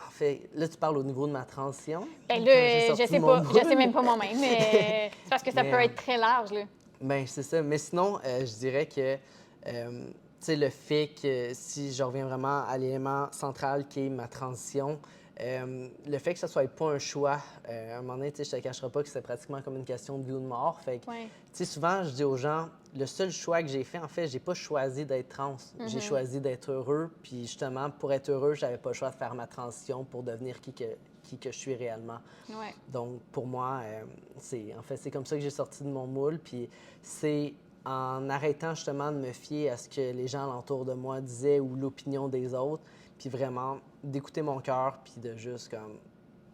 en fait, là, tu parles au niveau de ma transition. Ben Quand j'ai là, sorti je sais mon pas. moule. Je sais même pas moi-même, mais c'est parce que ça Mais, peut être très large, là. Ben, c'est ça. Mais sinon, je dirais que, tu sais, le fait que, si je reviens vraiment à l'élément central qui est ma transition, le fait que ça soit pas un choix, à un moment donné, tu sais, je te cacherai pas que c'est pratiquement comme une question de vie ou de mort. Fait que, tu sais, souvent, je dis aux gens, le seul choix que j'ai fait, en fait, j'ai pas choisi d'être trans. J'ai choisi d'être heureux. Puis justement, pour être heureux, j'avais pas le choix de faire ma transition pour devenir qui que je suis réellement. Ouais. Donc, pour moi, c'est comme ça que j'ai sorti de mon moule. Puis c'est en arrêtant justement de me fier à ce que les gens alentour de moi disaient ou l'opinion des autres, puis vraiment d'écouter mon cœur, puis de juste comme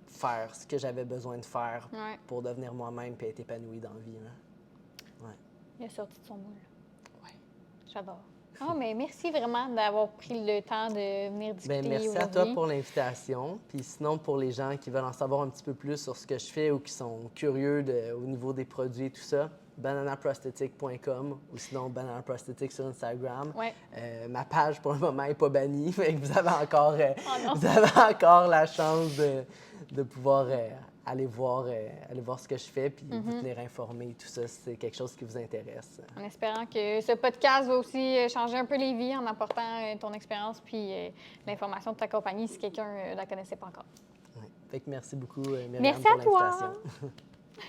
faire ce que j'avais besoin de faire pour devenir moi-même puis être épanoui dans la vie. Là. Ouais. Il a sorti de son moule. Oui. J'adore. Ah, mais merci vraiment d'avoir pris le temps de venir discuter Merci aujourd'hui. à toi pour l'invitation. Puis sinon, pour les gens qui veulent en savoir un petit peu plus sur ce que je fais ou qui sont curieux au niveau des produits et tout ça, bananaprosthetic.com ou sinon Banana Prosthetic sur Instagram. Ouais. Ma page, pour le moment, n'est pas bannie, mais vous avez encore, vous avez encore la chance de pouvoir aller voir ce que je fais puis vous tenir informé. Tout ça, c'est quelque chose qui vous intéresse. En espérant que ce podcast va aussi changer un peu les vies en apportant ton expérience puis l'information de ta compagnie si quelqu'un ne la connaissait pas encore. Ouais. Fait que merci beaucoup, Myriam, Merci pour à toi! l'invitation.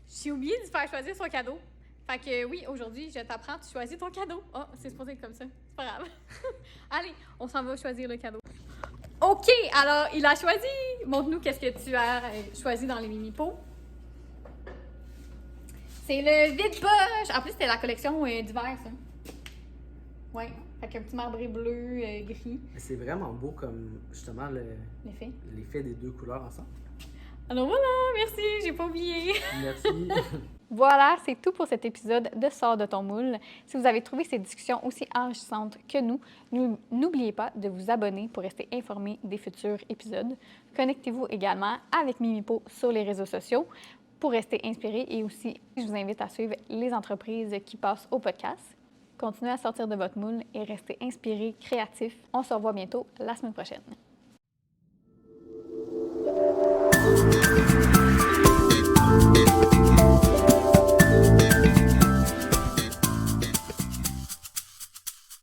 J'ai oublié de faire choisir son cadeau. Fait que oui, aujourd'hui, je t'apprends, tu choisis ton cadeau. Oh, c'est supposé être comme ça. C'est pas grave. Allez, on s'en va choisir le cadeau. OK, alors, il a choisi. Montre-nous qu'est-ce que tu as choisi dans les mini-pots. C'est le vide-poche. En plus, c'était la collection d'hiver, ça. Oui, avec un petit marbré bleu, gris. C'est vraiment beau comme, justement, L'effet des deux couleurs ensemble. Alors voilà, merci, j'ai pas oublié. Merci. Voilà, c'est tout pour cet épisode de Sors de ton moule. Si vous avez trouvé ces discussions aussi enrichissantes que nous, n'oubliez pas de vous abonner pour rester informé des futurs épisodes. Connectez-vous également avec Mimipo sur les réseaux sociaux pour rester inspiré et aussi, je vous invite à suivre les entreprises qui passent au podcast. Continuez à sortir de votre moule et restez inspiré, créatif. On se revoit bientôt la semaine prochaine.